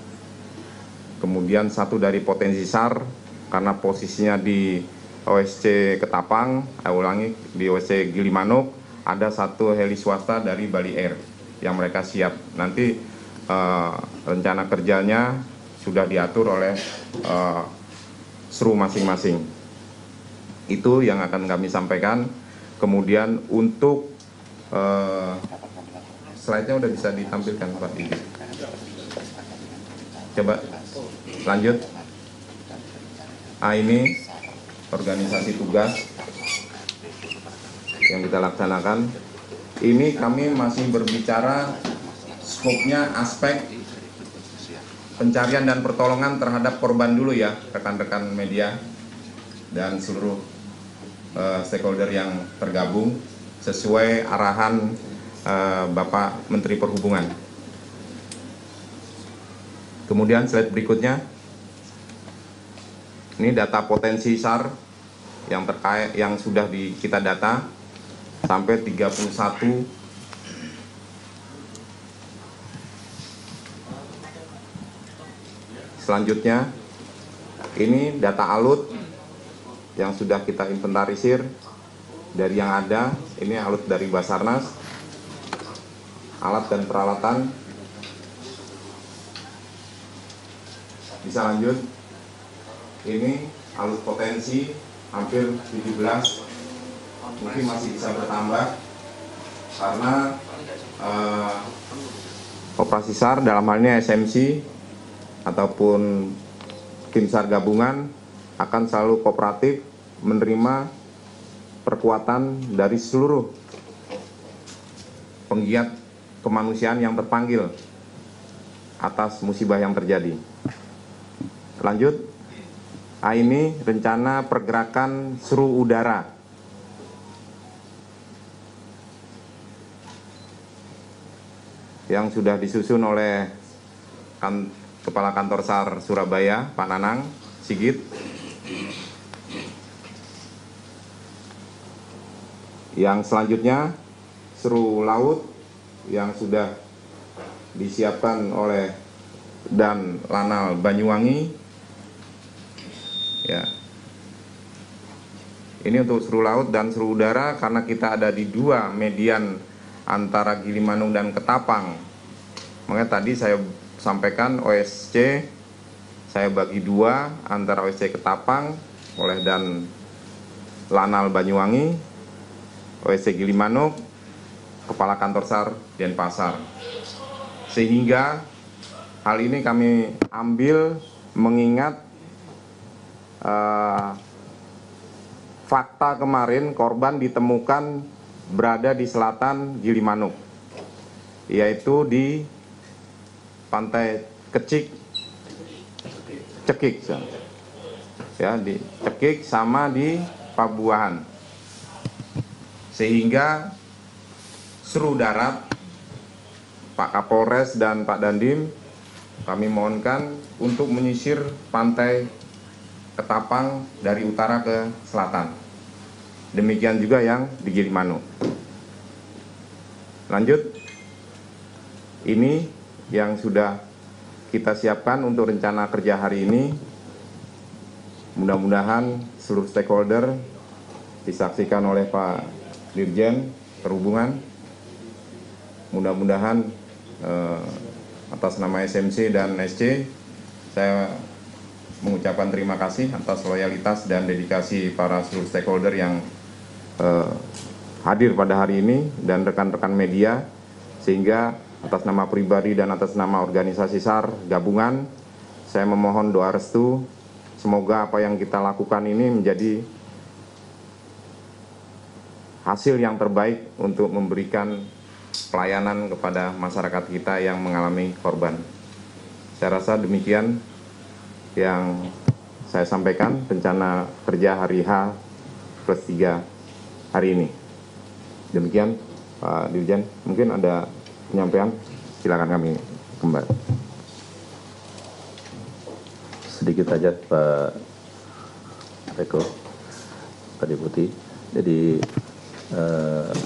Kemudian 1 dari potensi SAR, karena posisinya di OSC Ketapang, di OSC Gilimanuk, ada 1 heli swasta dari Bali Air yang mereka siap. Nanti rencana kerjanya sudah diatur oleh Seru masing-masing. Itu yang akan kami sampaikan. Kemudian untuk slide-nya udah bisa ditampilkan Pak Didi. Coba lanjut. Ini organisasi tugas yang kita laksanakan. Ini kami masih berbicara skopnya aspek pencarian dan pertolongan terhadap korban dulu ya, rekan-rekan media dan seluruh stakeholder yang tergabung sesuai arahan Bapak Menteri Perhubungan. Kemudian slide berikutnya, ini data potensi SAR yang terkait, yang sudah kita data sampai 31 selanjutnya. Ini data alut yang sudah kita inventarisir dari yang ada. Ini alut dari Basarnas, alat dan peralatan. Bisa lanjut. Ini alut potensi hampir 17, mungkin masih bisa bertambah karena operasi SAR dalam hal ini SMC ataupun tim SAR gabungan akan selalu kooperatif menerima perkuatan dari seluruh penggiat kemanusiaan yang terpanggil atas musibah yang terjadi. Lanjut. Ini rencana pergerakan Seru Udara. Yang sudah disusun oleh Kepala Kantor SAR Surabaya, Pak Nanang Sigit. Yang selanjutnya Seru Laut yang sudah disiapkan oleh dan Lanal Banyuwangi. Ya, ini untuk Seru Laut dan Seru Udara karena kita ada di 2 median antara Gilimanuk dan Ketapang. Makanya tadi saya sampaikan OSC saya bagi 2 antara OSC Ketapang oleh dan Lanal Banyuwangi, OSC Gilimanuk, Kepala Kantor SAR Denpasar. Sehingga hal ini kami ambil mengingat fakta kemarin korban ditemukan berada di selatan Gilimanuk, yaitu di Pantai Kecik dicekik, ya, dicekik sama di Pabuahan, sehingga Seru Darat, Pak Kapolres dan Pak Dandim, kami mohonkan untuk menyisir pantai Ketapang dari utara ke selatan. Demikian juga yang di Gilimanuk. Lanjut, ini yang sudah kita siapkan untuk rencana kerja hari ini. Mudah-mudahan seluruh stakeholder disaksikan oleh Pak Dirjen Perhubungan. Mudah-mudahan atas nama SMC dan SC, saya mengucapkan terima kasih atas loyalitas dan dedikasi para seluruh stakeholder yang hadir pada hari ini dan rekan-rekan media, sehingga atas nama pribadi dan atas nama organisasi SAR gabungan, saya memohon doa restu, semoga apa yang kita lakukan ini menjadi hasil yang terbaik untuk memberikan pelayanan kepada masyarakat kita yang mengalami korban. Saya rasa demikian yang saya sampaikan rencana kerja hari H+3 hari ini. Demikian Pak Dirjen, mungkin ada penyampaian, silakan kami kembali. Sedikit saja Pak Eko, Pak Deputi. Jadi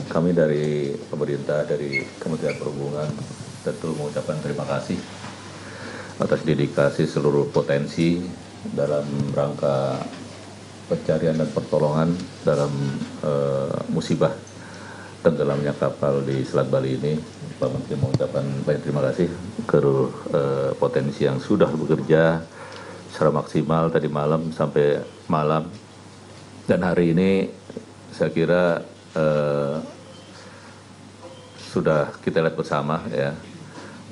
kami dari pemerintah, dari Kementerian Perhubungan tentu mengucapkan terima kasih atas dedikasi seluruh potensi dalam rangka pencarian dan pertolongan dalam musibah tenggelamnya kapal di Selat Bali ini. Pak Menteri mengucapkan banyak terima kasih ke potensi yang sudah bekerja secara maksimal tadi malam sampai malam, dan hari ini saya kira sudah kita lihat bersama ya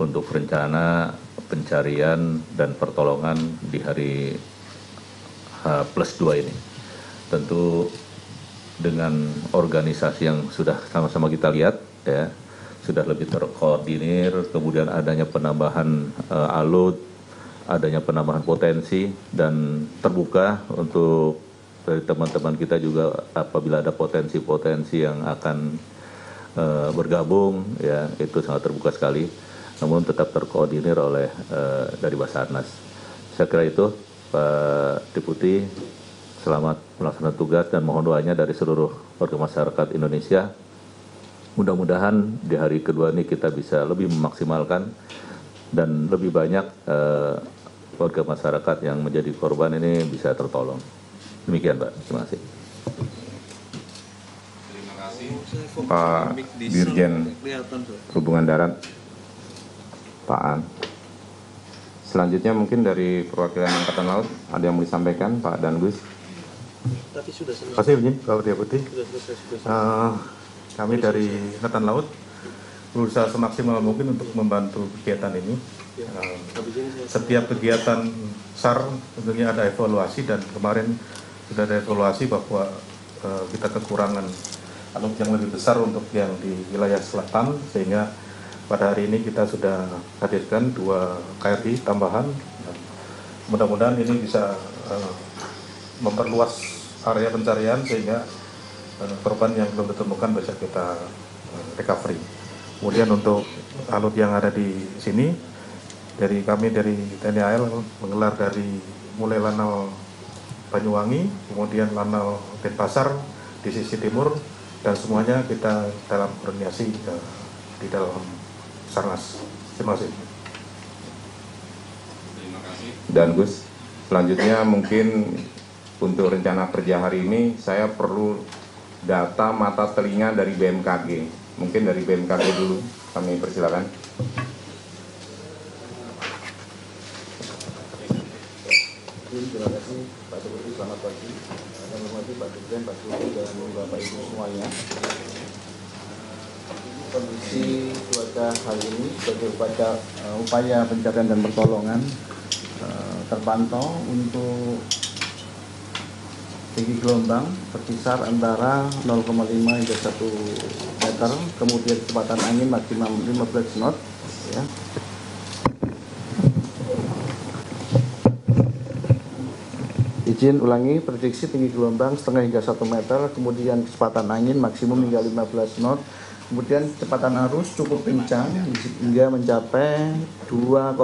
untuk rencana pencarian dan pertolongan di hari H+2 ini. Tentu dengan organisasi yang sudah sama-sama kita lihat ya, sudah lebih terkoordinir, kemudian adanya penambahan alut, adanya penambahan potensi, dan terbuka untuk dari teman-teman kita juga apabila ada potensi-potensi yang akan bergabung ya, itu sangat terbuka sekali, namun tetap terkoordinir oleh dari Basarnas. Saya kira itu Pak Deputi, selamat melaksanakan tugas dan mohon doanya dari seluruh warga masyarakat Indonesia. Mudah-mudahan di hari kedua ini kita bisa lebih memaksimalkan dan lebih banyak warga masyarakat yang menjadi korban ini bisa tertolong. Demikian Pak, terima kasih. Terima kasih Pak Dirjen Perhubungan Darat, Pak An. Selanjutnya mungkin dari perwakilan Angkatan Laut ada yang mau disampaikan, Pak Dangus. Tapi sudah selesai. Terima kasih Pak Deputi. Kami dari Angkatan Laut berusaha semaksimal mungkin untuk membantu kegiatan ini. Setiap kegiatan SAR tentunya ada evaluasi, dan kemarin sudah ada evaluasi bahwa kita kekurangan alut yang lebih besar untuk yang di wilayah selatan, sehingga pada hari ini kita sudah hadirkan 2 KRI tambahan. Mudah-mudahan ini bisa memperluas area pencarian sehingga korban yang belum ditemukan bisa kita recovery. Kemudian untuk alut yang ada di sini, dari kami dari TNI AL menggelar dari mulai Lanal Banyuwangi, kemudian Lanal Denpasar di sisi timur, dan semuanya kita dalam koordinasi di dalam Sarnas. Terima kasih. Terima kasih. Dan Gus, selanjutnya mungkin untuk rencana kerja hari ini saya perlu data mata telinga dari BMKG. Mungkin dari BMKG dulu kami persilakan. Terima kasih Pak Deputi, selamat pagi. Selamat pagi Pak Dirjen, Pak Deputi, dan Bapak Ibu semuanya. Kondisi cuaca hari ini sebagai upaya pencarian dan pertolongan terpantau untuk tinggi gelombang berkisar antara 0,5 hingga 1 meter, kemudian kecepatan angin maksimum 15 knot ya. Izin ulangi, prediksi tinggi gelombang setengah hingga 1 meter, kemudian kecepatan angin maksimum hingga 15 knot, kemudian kecepatan arus cukup kencang hingga mencapai 2,1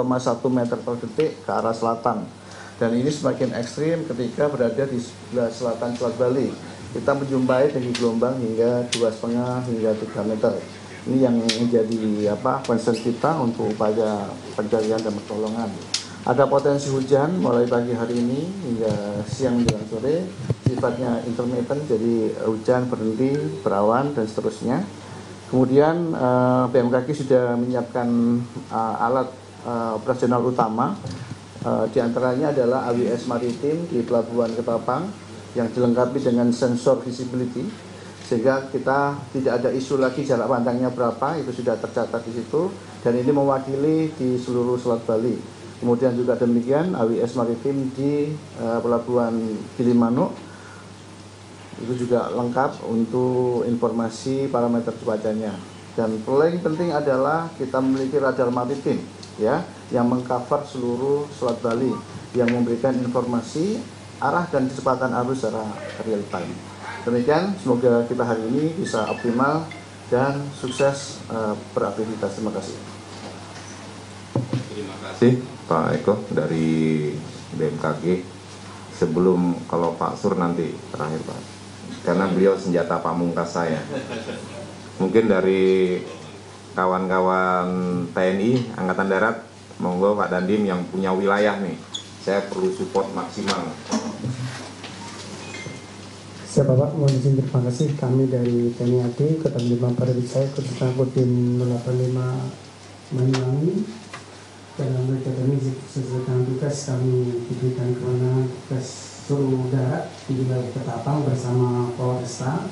meter per detik ke arah selatan. Dan ini semakin ekstrim ketika berada di sebelah selatan Selat Bali. Kita menjumpai tinggi gelombang hingga 2,5 hingga 3 meter. Ini yang menjadi concern kita untuk upaya pencarian dan pertolongan. Ada potensi hujan mulai pagi hari ini hingga siang menjelang sore, sifatnya intermittent, jadi hujan berhenti, berawan dan seterusnya. Kemudian BMKG sudah menyiapkan alat operasional utama, di antaranya adalah AWS Maritim di Pelabuhan Ketapang yang dilengkapi dengan sensor visibility, sehingga kita tidak ada isu lagi jarak pandangnya berapa, itu sudah tercatat di situ, dan ini mewakili di seluruh Selat Bali. Kemudian juga demikian AWS Maritim di Pelabuhan Gilimanuk itu juga lengkap untuk informasi parameter cuacanya. Dan paling penting adalah kita memiliki radar maritim ya yang mengcover seluruh Selat Bali yang memberikan informasi arah dan kecepatan arus secara real time. Demikian, semoga kita hari ini bisa optimal dan sukses beraktivitas. Terima kasih. Terima kasih Pak Eko dari BMKG. Sebelum kalau Pak Sur nanti terakhir Pak, karena beliau senjata pamungkas saya. Mungkin dari kawan-kawan TNI Angkatan Darat, monggo Pak Dandim yang punya wilayah nih, saya perlu support maksimal. Saya Bapak, mohon izin terima kasih. Kami dari TNI AD, Kota 5 Parawisata, Kota Kodim 085 Banyuwangi. Dalam kegiatan ini sesuai dengan tugas kami diberikan kewenangan tugas suruh darat di wilayah Ketapang bersama Polresta.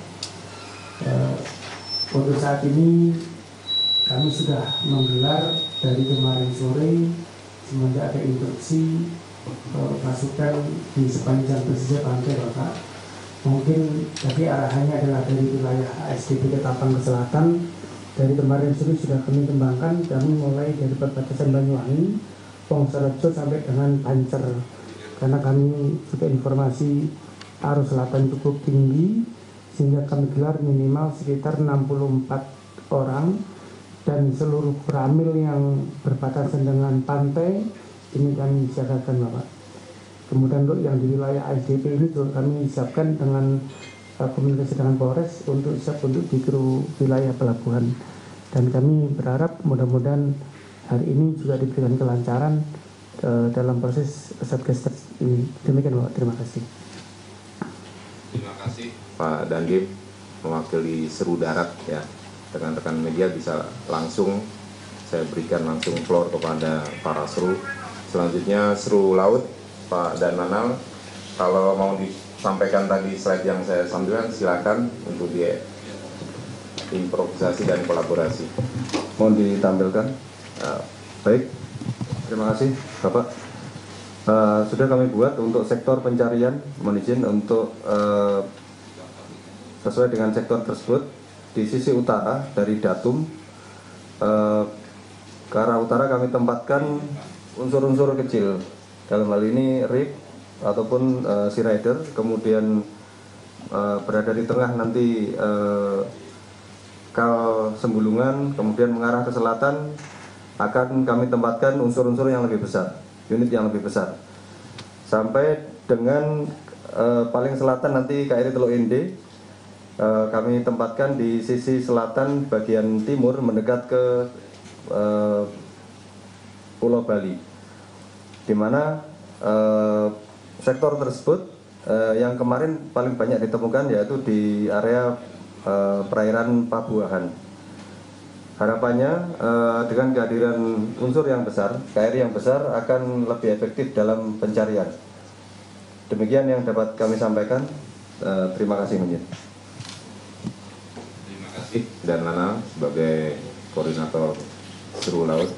Untuk saat ini kami sudah menggelar dari kemarin sore semenjak ada instruksi pasukan di sepanjang pesisir pantai Bapak. Mungkin tadi arahannya adalah dari wilayah ASDP Ketapang ke selatan. Dari kemarin sore sudah kami kembangkan, kami mulai dari perbatasan Banyuwangi, Wongsorejo sampai dengan Pancer. Karena kami juga informasi arus selatan cukup tinggi, sehingga kami gelar minimal sekitar 64 orang, dan seluruh peramil yang berbatasan dengan pantai, ini kami siagakan Bapak. Kemudian untuk yang di wilayah ASDP ini juga kami siapkan dengan komunikasi dengan Polres untuk siap untuk di wilayah pelabuhan, dan kami berharap mudah-mudahan hari ini juga diberikan kelancaran dalam proses Satgas ini. Demikian Bapak, terima kasih. Terima kasih Pak Dandim mewakili Seru Darat ya. Rekan-rekan media bisa langsung saya berikan langsung floor kepada para Seru. Selanjutnya Seru Laut Pak Dananal, kalau mau disampaikan tadi slide yang saya sampaikan, silakan untuk dia improvisasi dan kolaborasi. Mohon ditampilkan. Baik, terima kasih Bapak. Sudah kami buat untuk sektor pencarian, mohon izin untuk sesuai dengan sektor tersebut. Di sisi utara dari Datum ke arah utara kami tempatkan unsur-unsur kecil, dalam hal ini rig ataupun sea rider, kemudian berada di tengah nanti kal Sembulungan, kemudian mengarah ke selatan akan kami tempatkan unsur-unsur yang lebih besar, unit yang lebih besar, sampai dengan paling selatan nanti KRI Teluk Ende kami tempatkan di sisi selatan bagian timur mendekat ke Pulau Bali, di mana sektor tersebut yang kemarin paling banyak ditemukan yaitu di area perairan Pabuahan. Harapannya dengan kehadiran unsur yang besar, KRI yang besar akan lebih efektif dalam pencarian. Demikian yang dapat kami sampaikan. Terima kasih Menjit. Terima kasih dan Nana sebagai koordinator Seru Laut.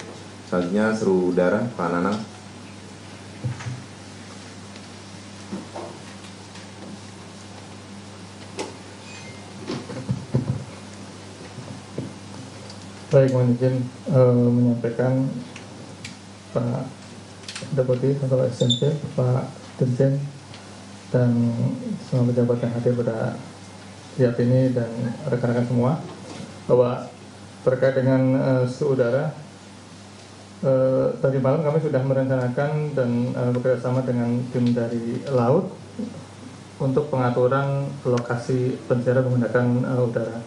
Selanjutnya Seru Udara Pak Nana. Baik, mohon izin menyampaikan Pak Deputi atau SMP, Pak Dirjen dan semua pejabat yang hadir pada siang ini dan rekan-rekan semua, bahwa terkait dengan suhu udara, tadi malam kami sudah merencanakan dan bekerjasama dengan tim dari laut untuk pengaturan lokasi pencarian menggunakan udara.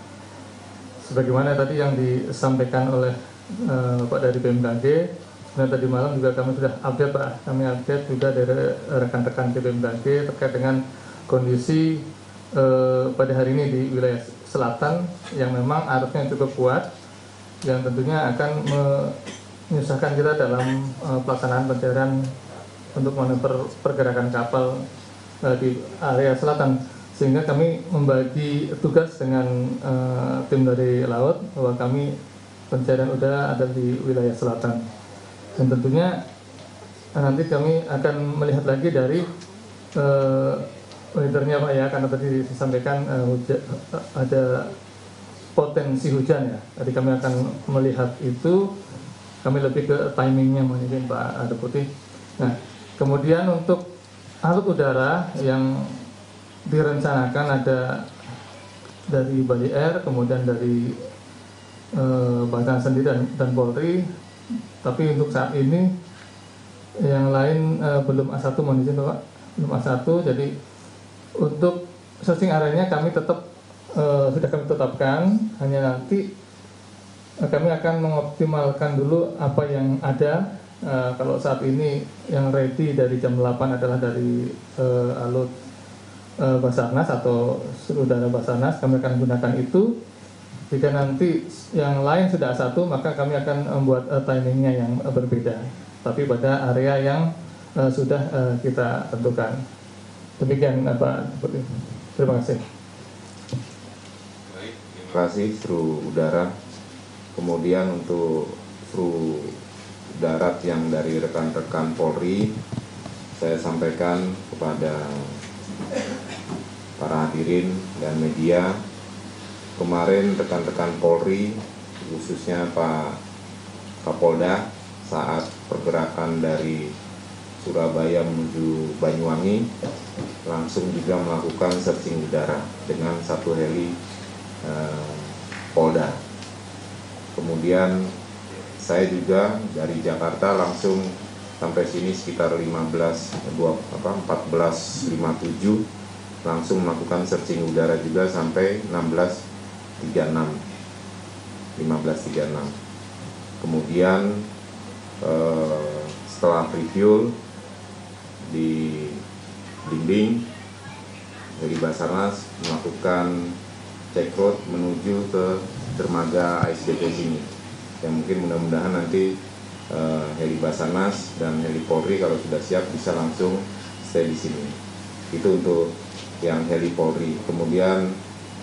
Sebagaimana tadi yang disampaikan oleh Pak dari BMKG, dan tadi malam juga kami sudah update Pak, kami update juga dari rekan-rekan di BMKG terkait dengan kondisi pada hari ini di wilayah selatan yang memang arusnya cukup kuat, yang tentunya akan menyusahkan kita dalam pelaksanaan pencarian untuk manuver pergerakan kapal di area selatan, sehingga kami membagi tugas dengan tim dari laut bahwa kami pencarian udara ada di wilayah selatan, dan tentunya nanti kami akan melihat lagi dari weathernya Pak ya, karena tadi disampaikan ada potensi hujan ya. Tadi kami akan melihat itu, kami lebih ke timingnya mungkin Pak Deputi. Nah, kemudian untuk alut udara yang direncanakan ada dari Bali Air, kemudian dari Basarnas sendiri dan Polri. Tapi untuk saat ini yang lain belum A1 mohon izin Pak, belum A1. Jadi untuk searching area-nya kami tetap sudah kami tetapkan, hanya nanti kami akan mengoptimalkan dulu apa yang ada. Kalau saat ini yang ready dari jam 8 adalah dari alut Basarnas atau suhu udara Basarnas, kami akan gunakan itu. Jika nanti yang lain sudah A1, maka kami akan membuat timingnya yang berbeda, tapi pada area yang sudah kita tentukan. Demikian Pak Deputi. Terima kasih. Terima kasih kru udara. Kemudian untuk kru darat yang dari rekan-rekan Polri, saya sampaikan kepada para hadirin dan media, kemarin rekan-rekan Polri, khususnya Pak Kapolda, saat pergerakan dari Surabaya menuju Banyuwangi, langsung juga melakukan searching udara dengan satu heli Polda. Kemudian saya juga dari Jakarta langsung sampai sini sekitar 14.57, langsung melakukan searching udara juga sampai 15.36. Kemudian setelah refuel di dinding dari Basarnas melakukan check road menuju ke dermaga ASDP sini, yang mungkin mudah-mudahan nanti heli Basarnas dan heli Polri kalau sudah siap bisa langsung stay di sini. Itu untuk yang heli Polri. Kemudian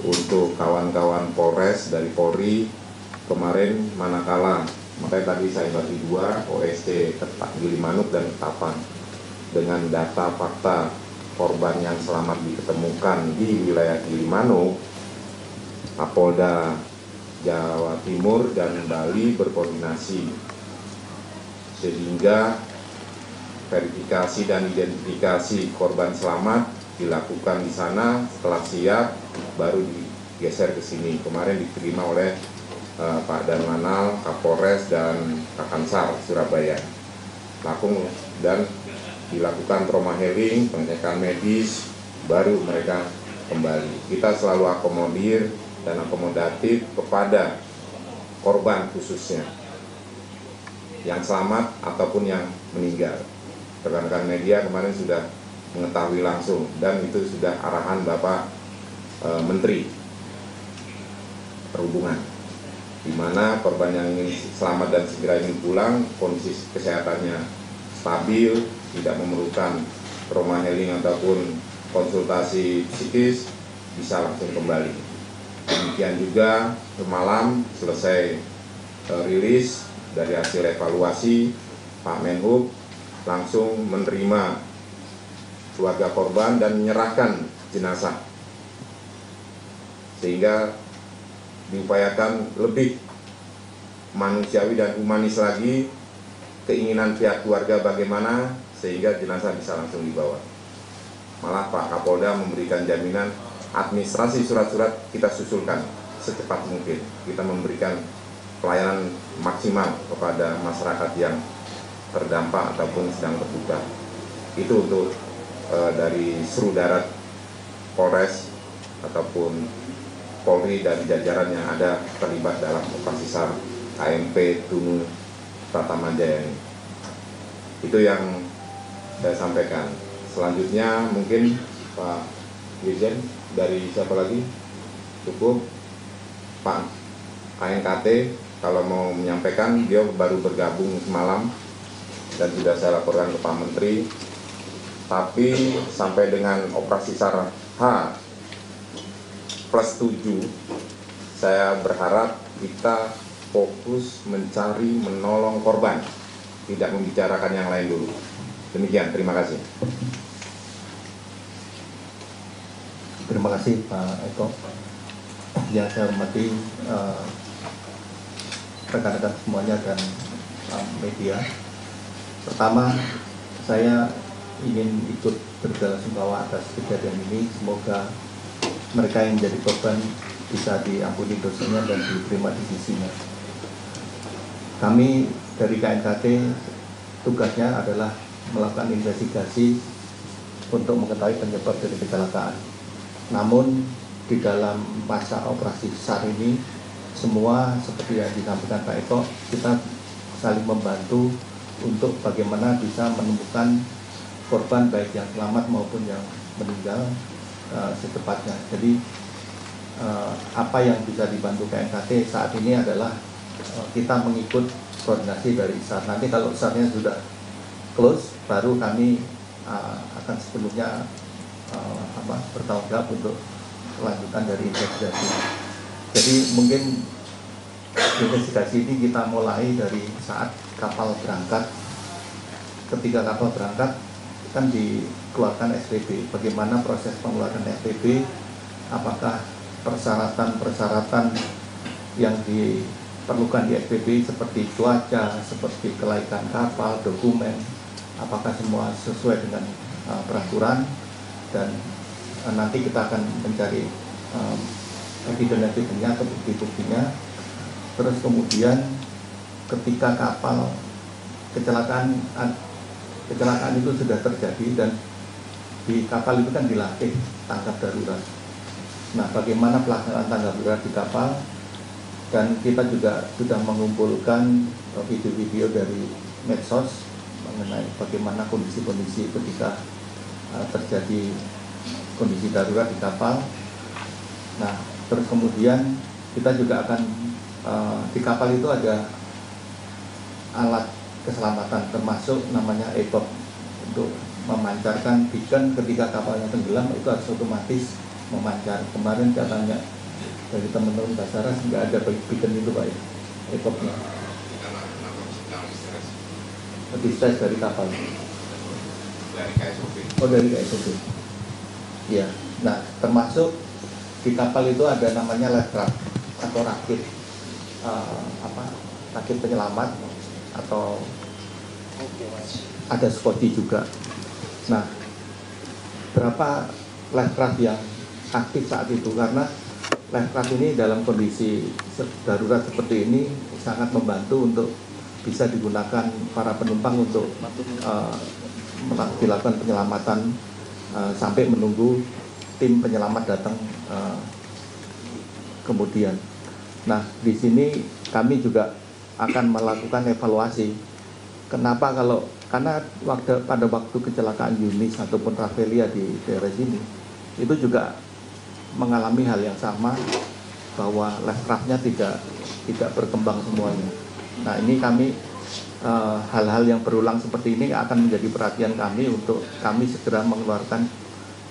untuk kawan-kawan Polres dari Polri, kemarin manakala, makanya tadi saya bagi dua, OSC Gilimanuk dan Ketapang, dengan data fakta korban yang selamat diketemukan di wilayah Gilimanuk, Kapolda Jawa Timur dan Bali berkoordinasi sehingga verifikasi dan identifikasi korban selamat dilakukan di sana. Setelah siap baru digeser ke sini. Kemarin diterima oleh Pak Danlanal, Kapolres dan Kakansar Surabaya. Langsung dan dilakukan trauma healing, pengecekan medis, baru mereka kembali. Kita selalu akomodir dan akomodatif kepada korban khususnya yang selamat ataupun yang meninggal. Rekan-rekan media kemarin sudah mengetahui langsung dan itu sudah arahan Bapak Menteri Perhubungan, di mana korban yang ingin selamat dan segera ingin pulang, kondisi kesehatannya stabil, tidak memerlukan trauma healing ataupun konsultasi psikis, bisa langsung kembali. Demikian juga semalam selesai rilis dari hasil evaluasi, Pak Menhub langsung menerima keluarga korban dan menyerahkan jenazah, sehingga diupayakan lebih manusiawi dan humanis lagi keinginan pihak keluarga bagaimana sehingga jenazah bisa langsung dibawa. Malah Pak Kapolda memberikan jaminan administrasi surat-surat kita susulkan secepat mungkin. Kita memberikan pelayanan maksimal kepada masyarakat yang terdampak ataupun sedang terduga. Itu untuk dari Seru Darat Polres ataupun Polri dari jajaran yang ada terlibat dalam operasi SAR KMP Tunu Pratama Jaya ini. Itu yang saya sampaikan. Selanjutnya mungkin Pak Dirjen dari siapa lagi? Cukup Pak KNKT kalau mau menyampaikan, dia baru bergabung semalam dan sudah saya laporkan ke Pak Menteri. Tapi sampai dengan operasi SAR H+7, saya berharap kita fokus mencari menolong korban, tidak membicarakan yang lain dulu. Demikian, terima kasih. Terima kasih Pak Eko. Yang saya hormati rekan-rekan semuanya dan media. Pertama, saya ingin ikut berbelasungkawa atas kejadian ini. Semoga mereka yang menjadi korban bisa diampuni dosanya dan diterima di sisinya. Kami dari KNKT tugasnya adalah melakukan investigasi untuk mengetahui penyebab dari kecelakaan. Namun di dalam masa operasi SAR ini, semua seperti yang disampaikan Pak Eko, kita saling membantu untuk bagaimana bisa menemukan korban baik yang selamat maupun yang meninggal secepatnya. Jadi apa yang bisa dibantu KNKT saat ini adalah kita mengikut koordinasi dari SAR. Nanti kalau SAR-nya sudah close, baru kami akan sepenuhnya bertanggung jawab untuk kelanjutan dari investigasi. Jadi mungkin investigasi ini kita mulai dari saat kapal berangkat. Ketika kapal berangkat kan dikeluarkan SPP. Bagaimana proses pengeluaran SPP? Apakah persyaratan-persyaratan yang diperlukan di SPP seperti cuaca, seperti kelaikan kapal, dokumen, apakah semua sesuai dengan peraturan? Dan nanti kita akan mencari evidence-nya atau bukti-buktinya. Terus kemudian ketika kapal kecelakaan itu sudah terjadi dan di kapal itu kan dilatih tanggap darurat. Nah, bagaimana pelaksanaan tanggap darurat di kapal? Dan kita juga sudah mengumpulkan video-video dari medsos mengenai bagaimana kondisi-kondisi ketika terjadi kondisi darurat di kapal. Nah, terus kemudian kita juga akan di kapal itu ada alat keselamatan termasuk namanya ECOP untuk memancarkan beacon ketika kapalnya tenggelam, itu harus otomatis memancar. Kemarin katanya dari teman-teman Basarnas nggak ada beacon itu Pak ya, ECOP-nya. Distress dari kapal. Dari KSOP. Oh, dari KSOP. Ya, nah termasuk di kapal itu ada namanya life raft atau rakit rakit penyelamat atau ada Scotty juga. Nah, berapa life raft yang aktif saat itu? Karena life raft ini dalam kondisi darurat seperti ini sangat membantu untuk bisa digunakan para penumpang untuk dilakukan penyelamatan sampai menunggu tim penyelamat datang kemudian. Nah, di sini kami juga akan melakukan evaluasi. Kenapa karena pada waktu kecelakaan Yunis ataupun Ravelia di daerah sini, itu juga mengalami hal yang sama, bahwa life raft-nya tidak berkembang semuanya. Nah, ini kami hal-hal yang berulang seperti ini akan menjadi perhatian kami untuk kami segera mengeluarkan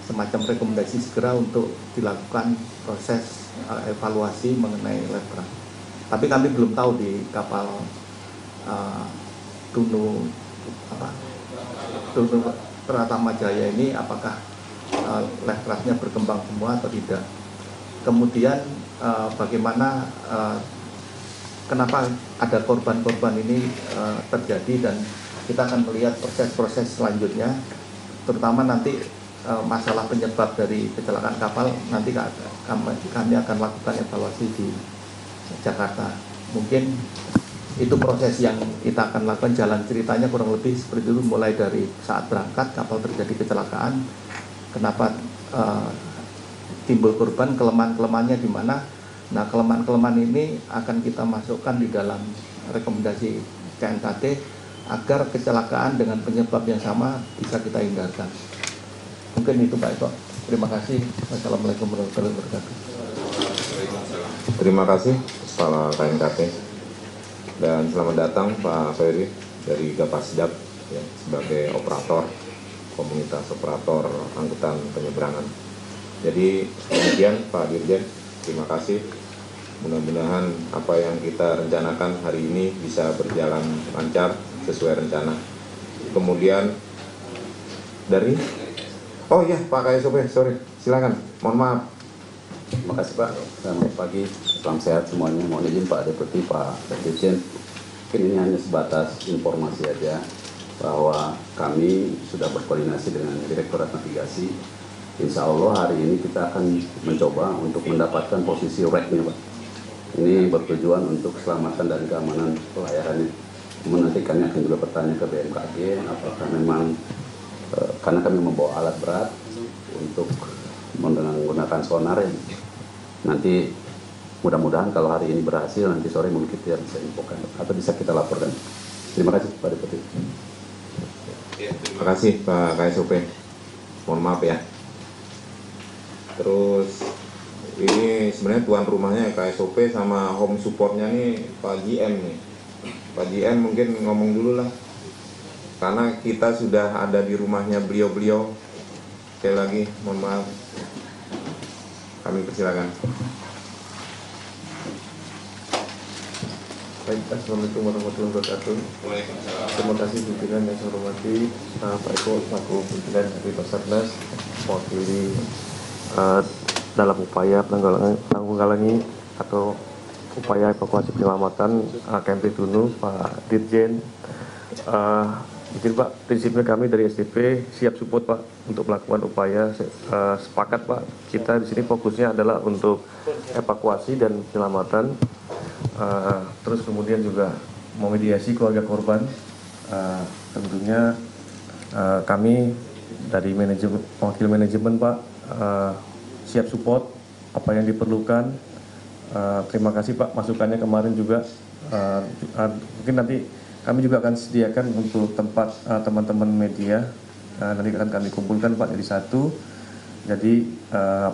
semacam rekomendasi segera untuk dilakukan proses evaluasi mengenai life raft. Tapi kami belum tahu di kapal Tunu Pratama Jaya ini apakah life raft-nya berkembang semua atau tidak. Kemudian bagaimana kenapa ada korban-korban ini terjadi, dan kita akan melihat proses-proses selanjutnya, terutama nanti masalah penyebab dari kecelakaan kapal, nanti kami akan lakukan evaluasi di Jakarta. Mungkin itu proses yang kita akan lakukan. Jalan ceritanya kurang lebih seperti itu, mulai dari saat berangkat kapal terjadi kecelakaan, kenapa timbul korban, kelemahan-kelemahannya di mana. Nah, kelemahan-kelemahan ini akan kita masukkan di dalam rekomendasi KNKT agar kecelakaan dengan penyebab yang sama bisa kita hindarkan. Mungkin itu Pak Eko. Terima kasih. Wassalamualaikum warahmatullahi wabarakatuh. Terima kasih Kepala KNKT. Dan selamat datang Pak Ferry dari Gapasdap ya, sebagai operator, komunitas operator angkutan penyeberangan. Jadi kemudian Pak Dirjen, terima kasih. Mudah-mudahan apa yang kita rencanakan hari ini bisa berjalan lancar sesuai rencana. Kemudian dari oh iya Pak KSOP, sorry, silakan, mohon maaf. Terima kasih Pak, selamat pagi, salam sehat semuanya. Mohon izin Pak Deputi, Pak Dirjen. Mungkin ini hanya sebatas informasi aja bahwa kami sudah berkoordinasi dengan Direktorat Navigasi. Insya Allah hari ini kita akan mencoba untuk mendapatkan posisi rack-nya Pak. Ini bertujuan untuk keselamatan dan keamanan pelayarannya. Kemudian nanti kami akan juga bertanya ke BMKG apakah memang karena kami membawa alat berat untuk menggunakan sonar ya. Nanti mudah-mudahan kalau hari ini berhasil, nanti sore mungkin kita bisa infokan atau bisa kita laporkan. Terima kasih Pak Deputi. Terima kasih Pak KSOP. Mohon maaf ya. Terus ini sebenarnya tuan rumahnya KSOP sama home supportnya nih Pak GM nih. Pak GM mungkin ngomong dulu lah. Karena kita sudah ada di rumahnya beliau-beliau. Sekali lagi, mohon maaf. Kami persilakan. Baik, Assalamualaikum warahmatullahi wabarakatuh. Terima kasih pimpinan yang saya hormati, Pak Eko selaku pimpinan dari Basarnas, mewakili dalam upaya menanggulangi atau upaya evakuasi penyelamatan KMP Tunu, Pak Dirjen. Mungkin Pak, prinsipnya kami dari SDP siap support Pak untuk melakukan upaya. Sepakat Pak, kita di sini fokusnya adalah untuk evakuasi dan penyelamatan. Terus kemudian juga memediasi keluarga korban. Tentunya kami dari wakil manajemen Pak siap support apa yang diperlukan. Terima kasih Pak masukannya kemarin juga. Mungkin nanti kami juga akan sediakan untuk tempat teman-teman media, nanti akan kami kumpulkan Pak jadi satu. Jadi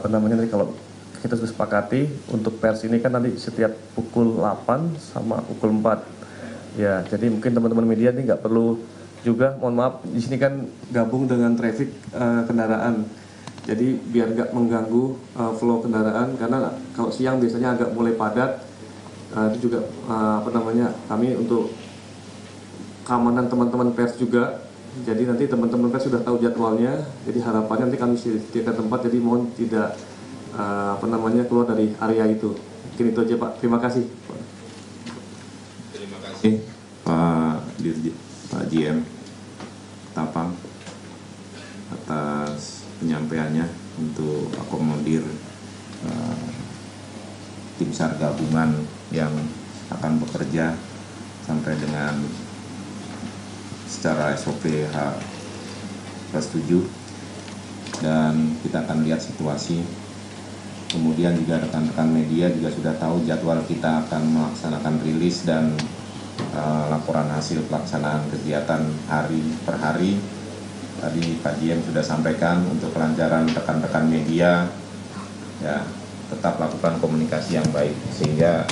nanti kalau kita sudah sepakati untuk pers ini kan nanti setiap pukul 8 sama pukul 4. Ya, jadi mungkin teman-teman media ini nggak perlu juga, mohon maaf, di sini kan gabung dengan traffic kendaraan. Jadi biar nggak mengganggu flow kendaraan, karena kalau siang biasanya agak mulai padat. Itu juga kami untuk keamanan teman-teman pers juga. Jadi nanti teman-teman pers sudah tahu jadwalnya. Jadi harapannya nanti kami sediakan tempat. Jadi mohon tidak keluar dari area itu. Mungkin itu aja Pak. Terima kasih. Terima kasih Pak Dirjen, Pak GM Tapang atas penyampaiannya untuk akomodir tim SAR gabungan yang akan bekerja sampai dengan secara SOP H+7, dan kita akan lihat situasi. Kemudian juga rekan-rekan media juga sudah tahu jadwal kita akan melaksanakan rilis dan laporan hasil pelaksanaan kegiatan hari per hari. Tadi Pak GM sudah sampaikan untuk kelancaran rekan-rekan media, ya tetap lakukan komunikasi yang baik sehingga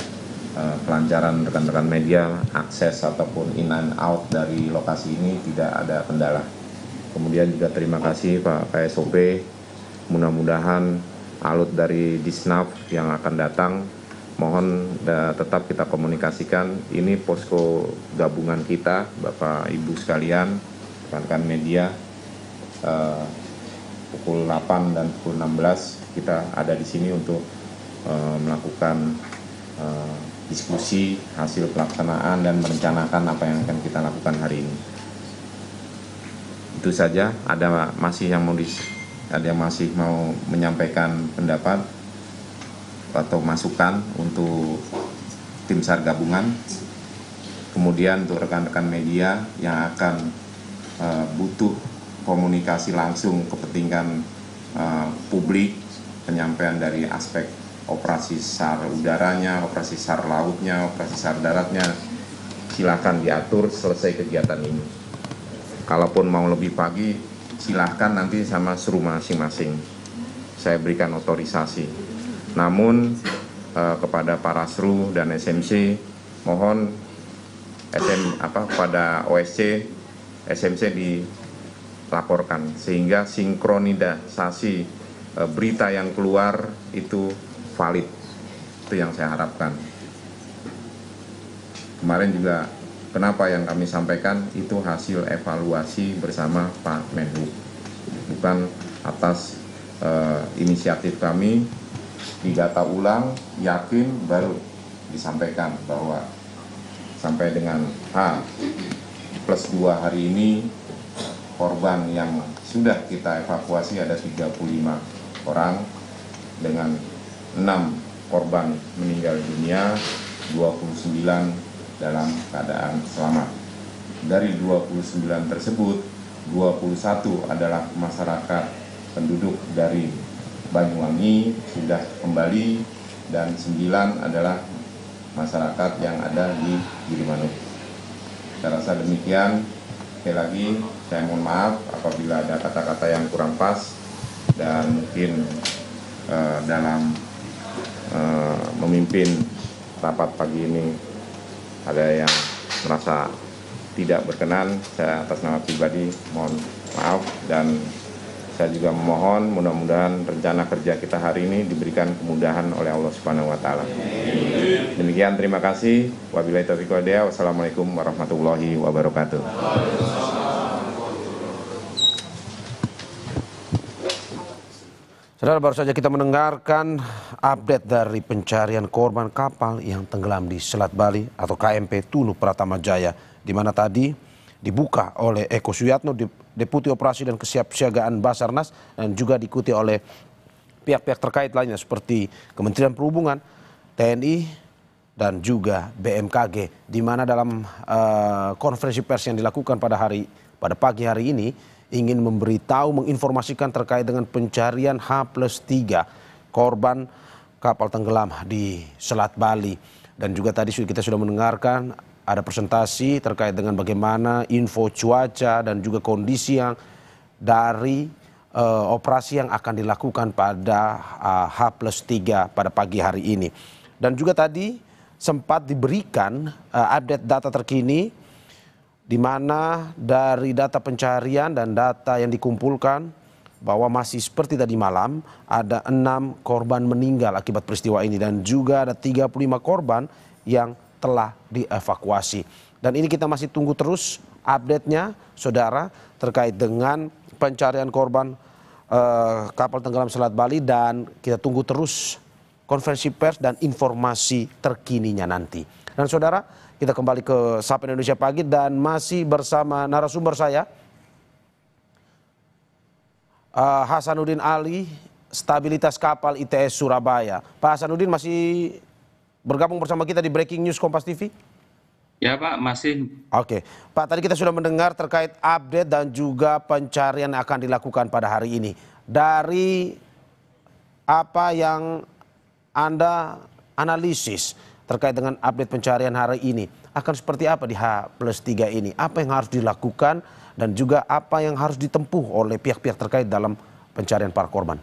kelancaran rekan-rekan media akses ataupun in and out dari lokasi ini tidak ada kendala. Kemudian juga terima kasih Pak KSOP, mudah-mudahan alut dari Disnaf yang akan datang, mohon tetap kita komunikasikan. Ini posko gabungan kita, Bapak Ibu sekalian, rekan-rekan media, pukul 8 dan pukul 16 kita ada di sini untuk melakukan diskusi hasil pelaksanaan dan merencanakan apa yang akan kita lakukan hari ini. Itu saja. Ada masih yang mau ada yang masih mau menyampaikan pendapat atau masukan untuk tim SAR gabungan. Kemudian untuk rekan-rekan media yang akan butuh komunikasi langsung kepentingan publik, penyampaian dari aspek operasi SAR udaranya, operasi SAR lautnya, operasi SAR daratnya, silakan diatur selesai kegiatan ini. Kalaupun mau lebih pagi, silahkan nanti sama seru masing-masing. Saya berikan otorisasi. Namun kepada para seru dan SMC, mohon pada OSC, SMC dilaporkan sehingga sinkronisasi berita yang keluar itu valid. Itu yang saya harapkan. Kemarin juga kenapa yang kami sampaikan itu hasil evaluasi bersama Pak Menhub, bukan atas inisiatif kami. Didata ulang, yakin baru disampaikan bahwa sampai dengan H+2 hari ini korban yang sudah kita evakuasi ada 35 orang dengan 6 korban meninggal dunia, 29 dalam keadaan selamat. Dari 29 tersebut, 21 adalah masyarakat penduduk dari Banyuwangi sudah kembali dan 9 adalah masyarakat yang ada di Gilimanuk. Saya rasa demikian. Sekali lagi saya mohon maaf apabila ada kata-kata yang kurang pas dan mungkin dalam memimpin rapat pagi ini ada yang merasa tidak berkenan. Saya atas nama pribadi mohon maaf dan saya juga memohon mudah-mudahan rencana kerja kita hari ini diberikan kemudahan oleh Allah Subhanahu wa taala. Demikian, terima kasih. Wabillahi taufiq wal hidayah. Wassalamualaikum warahmatullahi wabarakatuh. Saudara, baru saja kita mendengarkan update dari pencarian korban kapal yang tenggelam di Selat Bali atau KMP Tunu Pratama Jaya, di mana tadi dibuka oleh Eko Suyatno, Deputi Operasi dan Kesiapsiagaan Basarnas, dan juga diikuti oleh pihak-pihak terkait lainnya seperti Kementerian Perhubungan, TNI, dan juga BMKG, di mana dalam konferensi pers yang dilakukan pada pagi hari ini ingin memberitahu, menginformasikan terkait dengan pencarian H+3 korban kapal tenggelam di Selat Bali. Dan juga tadi kita sudah mendengarkan ada presentasi terkait dengan bagaimana info cuaca dan juga kondisi yang dari operasi yang akan dilakukan pada H+3 pada pagi hari ini. Dan juga tadi sempat diberikan update data terkini di mana dari data pencarian dan data yang dikumpulkan bahwa masih seperti tadi malam ada 6 korban meninggal akibat peristiwa ini dan juga ada 35 korban yang telah dievakuasi. Dan ini kita masih tunggu terus update-nya, saudara, terkait dengan pencarian korban kapal tenggelam Selat Bali, dan kita tunggu terus konferensi pers dan informasi terkininya nanti. Dan saudara, kita kembali ke Sapa Indonesia Pagi dan masih bersama narasumber saya, Hasanuddin Ali, Stabilitas Kapal ITS Surabaya. Pak Hasanuddin masih bergabung bersama kita di Breaking News Kompas TV? Ya Pak, masih. Oke. Pak, tadi kita sudah mendengar terkait update dan juga pencarian yang akan dilakukan pada hari ini. Dari apa yang Anda analisis terkait dengan update pencarian hari ini, akan seperti apa di H+3 ini? Apa yang harus dilakukan dan juga apa yang harus ditempuh oleh pihak-pihak terkait dalam pencarian para korban?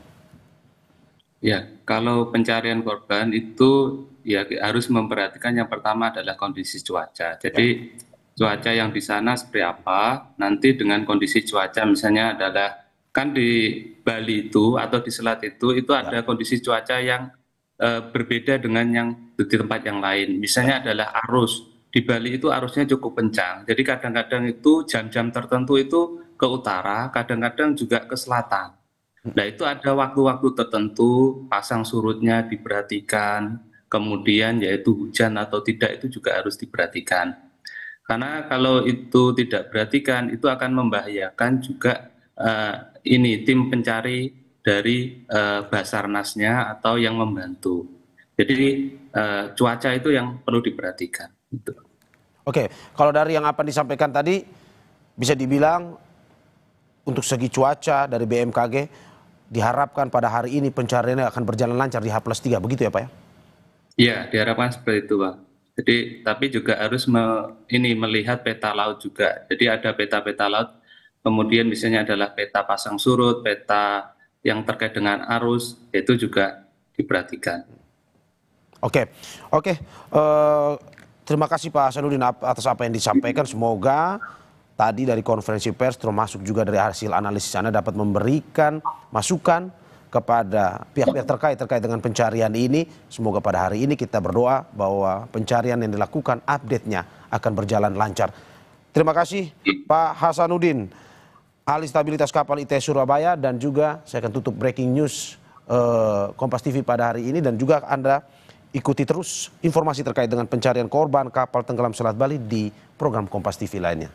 Ya, kalau pencarian korban itu ya harus memperhatikan yang pertama adalah kondisi cuaca. Jadi cuaca yang di sana seperti apa, nanti dengan kondisi cuaca misalnya adalah, kan di Bali itu atau di Selat itu ada kondisi cuaca yang berbeda dengan yang di tempat yang lain. Misalnya adalah arus. Di Bali itu arusnya cukup kencang. Jadi kadang-kadang itu jam-jam tertentu itu ke utara, kadang-kadang juga ke selatan. Nah itu ada waktu-waktu tertentu pasang surutnya diperhatikan, kemudian yaitu hujan atau tidak itu juga harus diperhatikan. Karena kalau itu tidak diperhatikan itu akan membahayakan juga ini tim pencari dari Basarnasnya atau yang membantu. Jadi cuaca itu yang perlu diperhatikan. Oke, kalau dari yang apa disampaikan tadi, bisa dibilang untuk segi cuaca dari BMKG diharapkan pada hari ini pencariannya akan berjalan lancar di H+3, begitu ya Pak ya? Iya, diharapkan seperti itu Pak. Jadi tapi juga harus melihat peta laut juga. Jadi ada peta-peta laut, kemudian misalnya adalah peta pasang surut, peta yang terkait dengan arus, itu juga diperhatikan. Oke. Terima kasih Pak Hasanuddin atas apa yang disampaikan. Semoga tadi dari konferensi pers termasuk juga dari hasil analisis Anda dapat memberikan masukan kepada pihak-pihak terkait dengan pencarian ini. Semoga pada hari ini kita berdoa bahwa pencarian yang dilakukan update-nya akan berjalan lancar. Terima kasih Pak Hasanuddin, ahli stabilitas kapal ITS Surabaya, dan juga saya akan tutup breaking news Kompas TV pada hari ini, dan juga Anda ikuti terus informasi terkait dengan pencarian korban kapal tenggelam Selat Bali di program Kompas TV lainnya.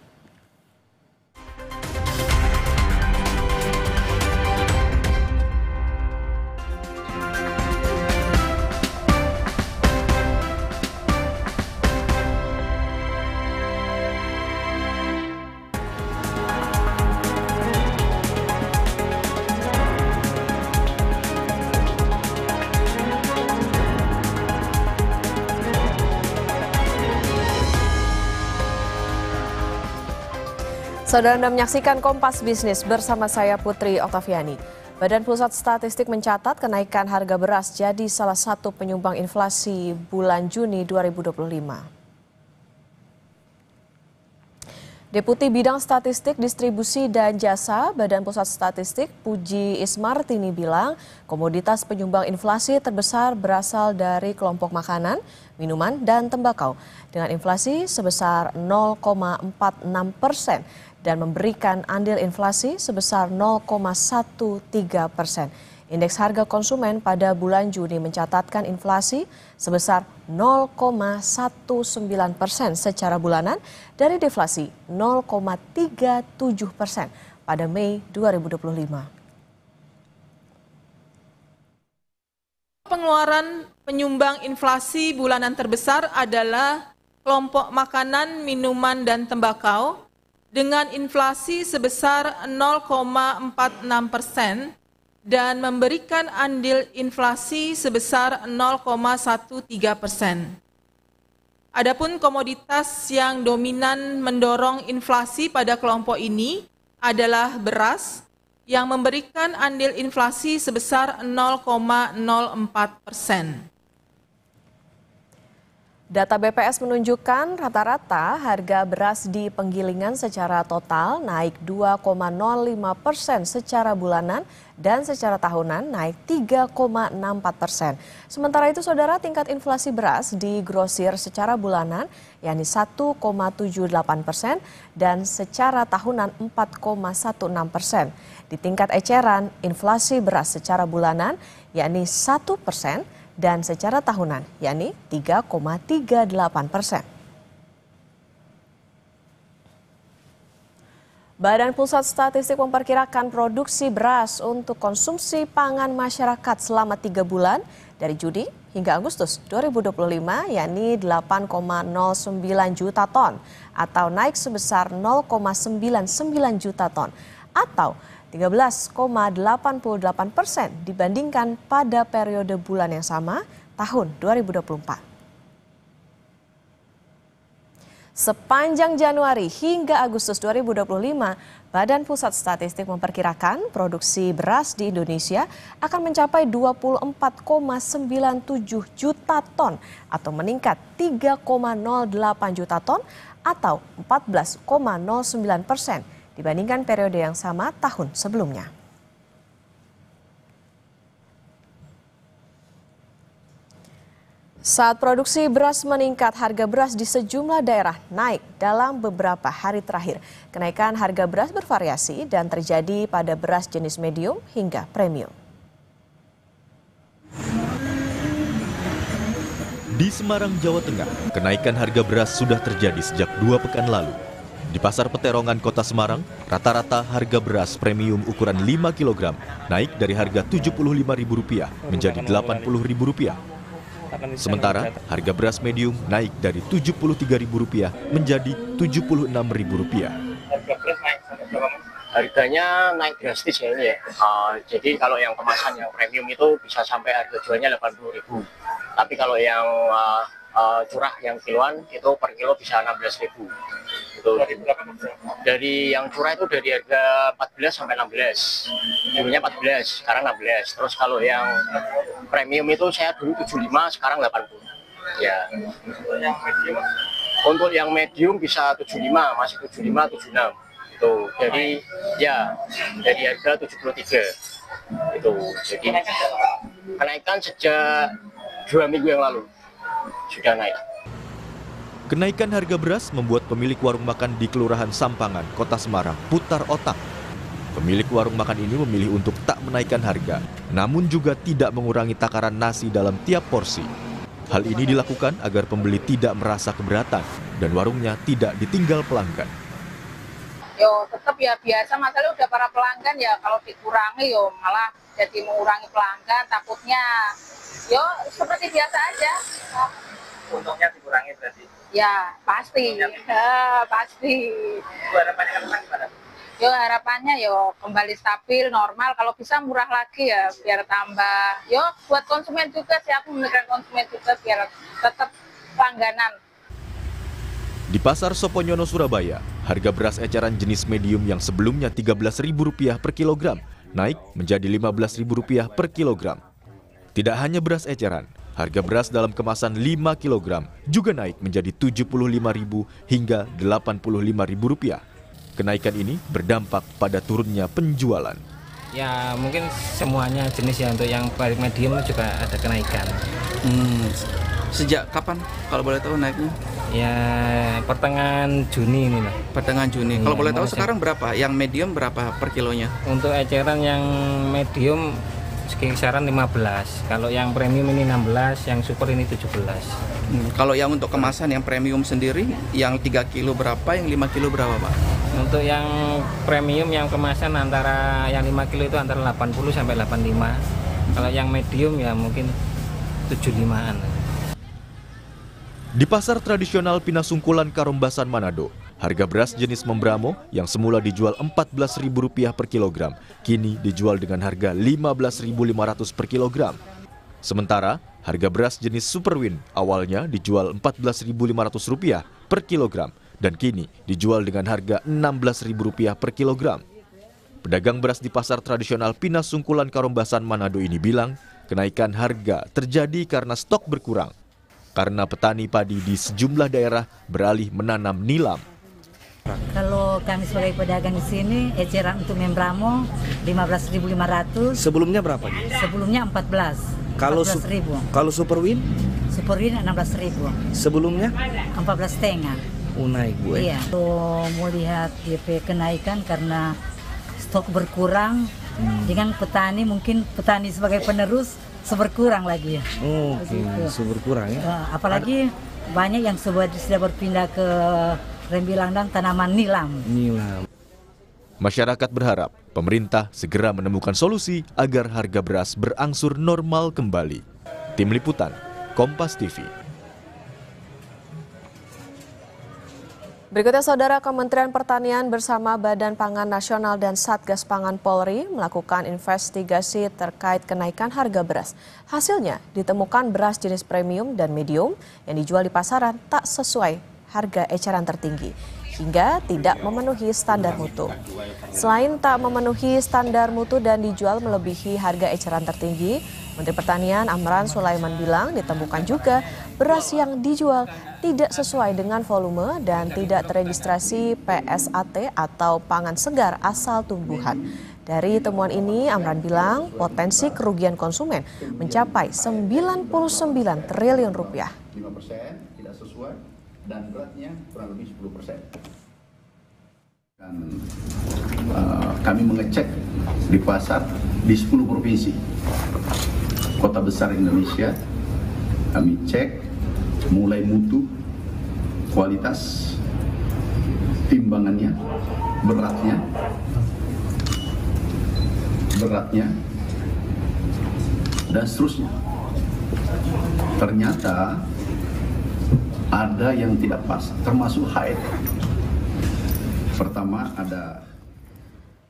Saudara, Anda menyaksikan Kompas Bisnis bersama saya Putri Oktaviani. Badan Pusat Statistik mencatat kenaikan harga beras jadi salah satu penyumbang inflasi bulan Juni 2025. Deputi Bidang Statistik, Distribusi dan Jasa Badan Pusat Statistik Puji Ismartini bilang komoditas penyumbang inflasi terbesar berasal dari kelompok makanan, minuman, dan tembakau dengan inflasi sebesar 0,46% dan memberikan andil inflasi sebesar 0,13%. Indeks harga konsumen pada bulan Juni mencatatkan inflasi sebesar 0,19% secara bulanan dari deflasi 0,37% pada Mei 2025. Pengeluaran penyumbang inflasi bulanan terbesar adalah kelompok makanan, minuman, dan tembakau dengan inflasi sebesar 0,46% dan memberikan andil inflasi sebesar 0,13%. Adapun komoditas yang dominan mendorong inflasi pada kelompok ini adalah beras yang memberikan andil inflasi sebesar 0,04%. Data BPS menunjukkan rata-rata harga beras di penggilingan secara total naik 2,05% secara bulanan dan secara tahunan naik 3,64%. Sementara itu, saudara, tingkat inflasi beras di grosir secara bulanan yakni 1,78% dan secara tahunan 4,16%. Di tingkat eceran, inflasi beras secara bulanan yakni 1% dan secara tahunan yakni 3,38%. Badan Pusat Statistik memperkirakan produksi beras untuk konsumsi pangan masyarakat selama 3 bulan dari Juni hingga Agustus 2025 yakni 8,09 juta ton atau naik sebesar 0,99 juta ton atau 13,88% dibandingkan pada periode bulan yang sama tahun 2024. Sepanjang Januari hingga Agustus 2025, Badan Pusat Statistik memperkirakan produksi beras di Indonesia akan mencapai 24,97 juta ton atau meningkat 3,08 juta ton atau 14,09% dibandingkan periode yang sama tahun sebelumnya. Saat produksi beras meningkat, harga beras di sejumlah daerah naik dalam beberapa hari terakhir. Kenaikan harga beras bervariasi dan terjadi pada beras jenis medium hingga premium. Di Semarang, Jawa Tengah, kenaikan harga beras sudah terjadi sejak 2 pekan lalu. Di Pasar Peterongan Kota Semarang, rata-rata harga beras premium ukuran 5 kg naik dari harga Rp75.000 menjadi Rp80.000. Sementara harga beras medium naik dari Rp73.000 menjadi Rp76.000. Harganya naik drastis ya ini ya. Jadi kalau yang kemasan yang premium itu bisa sampai harga jualnya Rp80.000. Tapi kalau yang curah yang kiloan itu per kilo bisa Rp16.000. Itu dari yang curah itu dari harga 14 sampai 16. Dulunya 14, sekarang 16. Terus kalau yang premium itu saya dulu 75, sekarang 80. Ya. Untuk yang medium bisa 75, masih 75, 76. Itu. Jadi ya dari harga 73. Itu. Jadi kenaikan sejak 2 minggu yang lalu sudah naik. Kenaikan harga beras membuat pemilik warung makan di Kelurahan Sampangan, Kota Semarang, putar otak. Pemilik warung makan ini memilih untuk tak menaikkan harga, namun juga tidak mengurangi takaran nasi dalam tiap porsi. Hal ini dilakukan agar pembeli tidak merasa keberatan dan warungnya tidak ditinggal pelanggan. Yo tetap ya biasa, masalah udah para pelanggan ya, kalau dikurangi yo malah jadi mengurangi pelanggan, takutnya yo seperti biasa aja. Untungnya dikurangi berarti? Ya pasti, pasti. Harapannya ke depan gimana? Yo harapannya yo kembali stabil, normal, kalau bisa murah lagi ya biar tambah. Yo buat konsumen juga sih, aku memikirkan konsumen juga biar tetap langganan. Di Pasar Soponyono, Surabaya, harga beras eceran jenis medium yang sebelumnya Rp13.000 per kilogram naik menjadi Rp15.000 per kilogram. Tidak hanya beras eceran, harga beras dalam kemasan 5 kg juga naik menjadi Rp75.000 hingga Rp85.000. Kenaikan ini berdampak pada turunnya penjualan. Ya mungkin semuanya jenis ya, untuk yang medium juga ada kenaikan. Sejak kapan kalau boleh tahu naiknya? Ya pertengahan Juni ini lah. Pertengahan Juni. Kalau boleh tahu sekarang berapa? Yang medium berapa per kilonya? Untuk eceran yang medium kisaran 15. Kalau yang premium ini 16, yang super ini 17. Kalau yang untuk kemasan yang premium sendiri, yang 3 kilo berapa, yang 5 kilo berapa, Pak? Untuk yang premium yang kemasan antara yang 5 kilo itu antara 80 sampai 85. Kalau yang medium ya mungkin 75-an. Di pasar tradisional Pinasungkulan, Karombasan, Manado, harga beras jenis Membramo yang semula dijual Rp14.000 per kilogram, kini dijual dengan harga Rp15.500 per kilogram. Sementara, harga beras jenis Superwin awalnya dijual Rp14.500 per kilogram dan kini dijual dengan harga Rp16.000 per kilogram. Pedagang beras di pasar tradisional Pinasungkulan, Karombasan, Manado ini bilang, kenaikan harga terjadi karena stok berkurang. Karena petani padi di sejumlah daerah beralih menanam nilam. Kalau kami sebagai pedagang di sini, eceran untuk Membramo 15.500. Sebelumnya berapa? Sebelumnya 14. Kalau 14.000. Kalau Superwin? Superwin 16.000. Sebelumnya? 14,5. Naik, Bu. Iya. Kalau melihat DP kenaikan karena stok berkurang, dengan petani mungkin petani sebagai penerus berkurang lagi. Berkurang ya. Apalagi banyak yang sudah berpindah ke rembilang dan tanaman nilam. Masyarakat berharap pemerintah segera menemukan solusi agar harga beras berangsur normal kembali. Tim Liputan, Kompas TV. Berikutnya, Saudara, Kementerian Pertanian bersama Badan Pangan Nasional dan Satgas Pangan Polri melakukan investigasi terkait kenaikan harga beras. Hasilnya, ditemukan beras jenis premium dan medium yang dijual di pasaran tak sesuai harga eceran tertinggi, hingga tidak memenuhi standar mutu. Selain tak memenuhi standar mutu dan dijual melebihi harga eceran tertinggi, Menteri Pertanian Amran Sulaiman bilang ditemukan juga beras yang dijual tidak sesuai dengan volume dan tidak teregistrasi PSAT atau pangan segar asal tumbuhan. Dari temuan ini, Amran bilang potensi kerugian konsumen mencapai 99 triliun rupiah. 5% tidak sesuai dan beratnya kurang lebih 10%. Dan kami mengecek di pasar di 10 provinsi kota besar Indonesia. Kami cek mulai mutu, kualitas, timbangannya, beratnya, dan seterusnya. Ternyata ada yang tidak pas, termasuk haid. Pertama ada.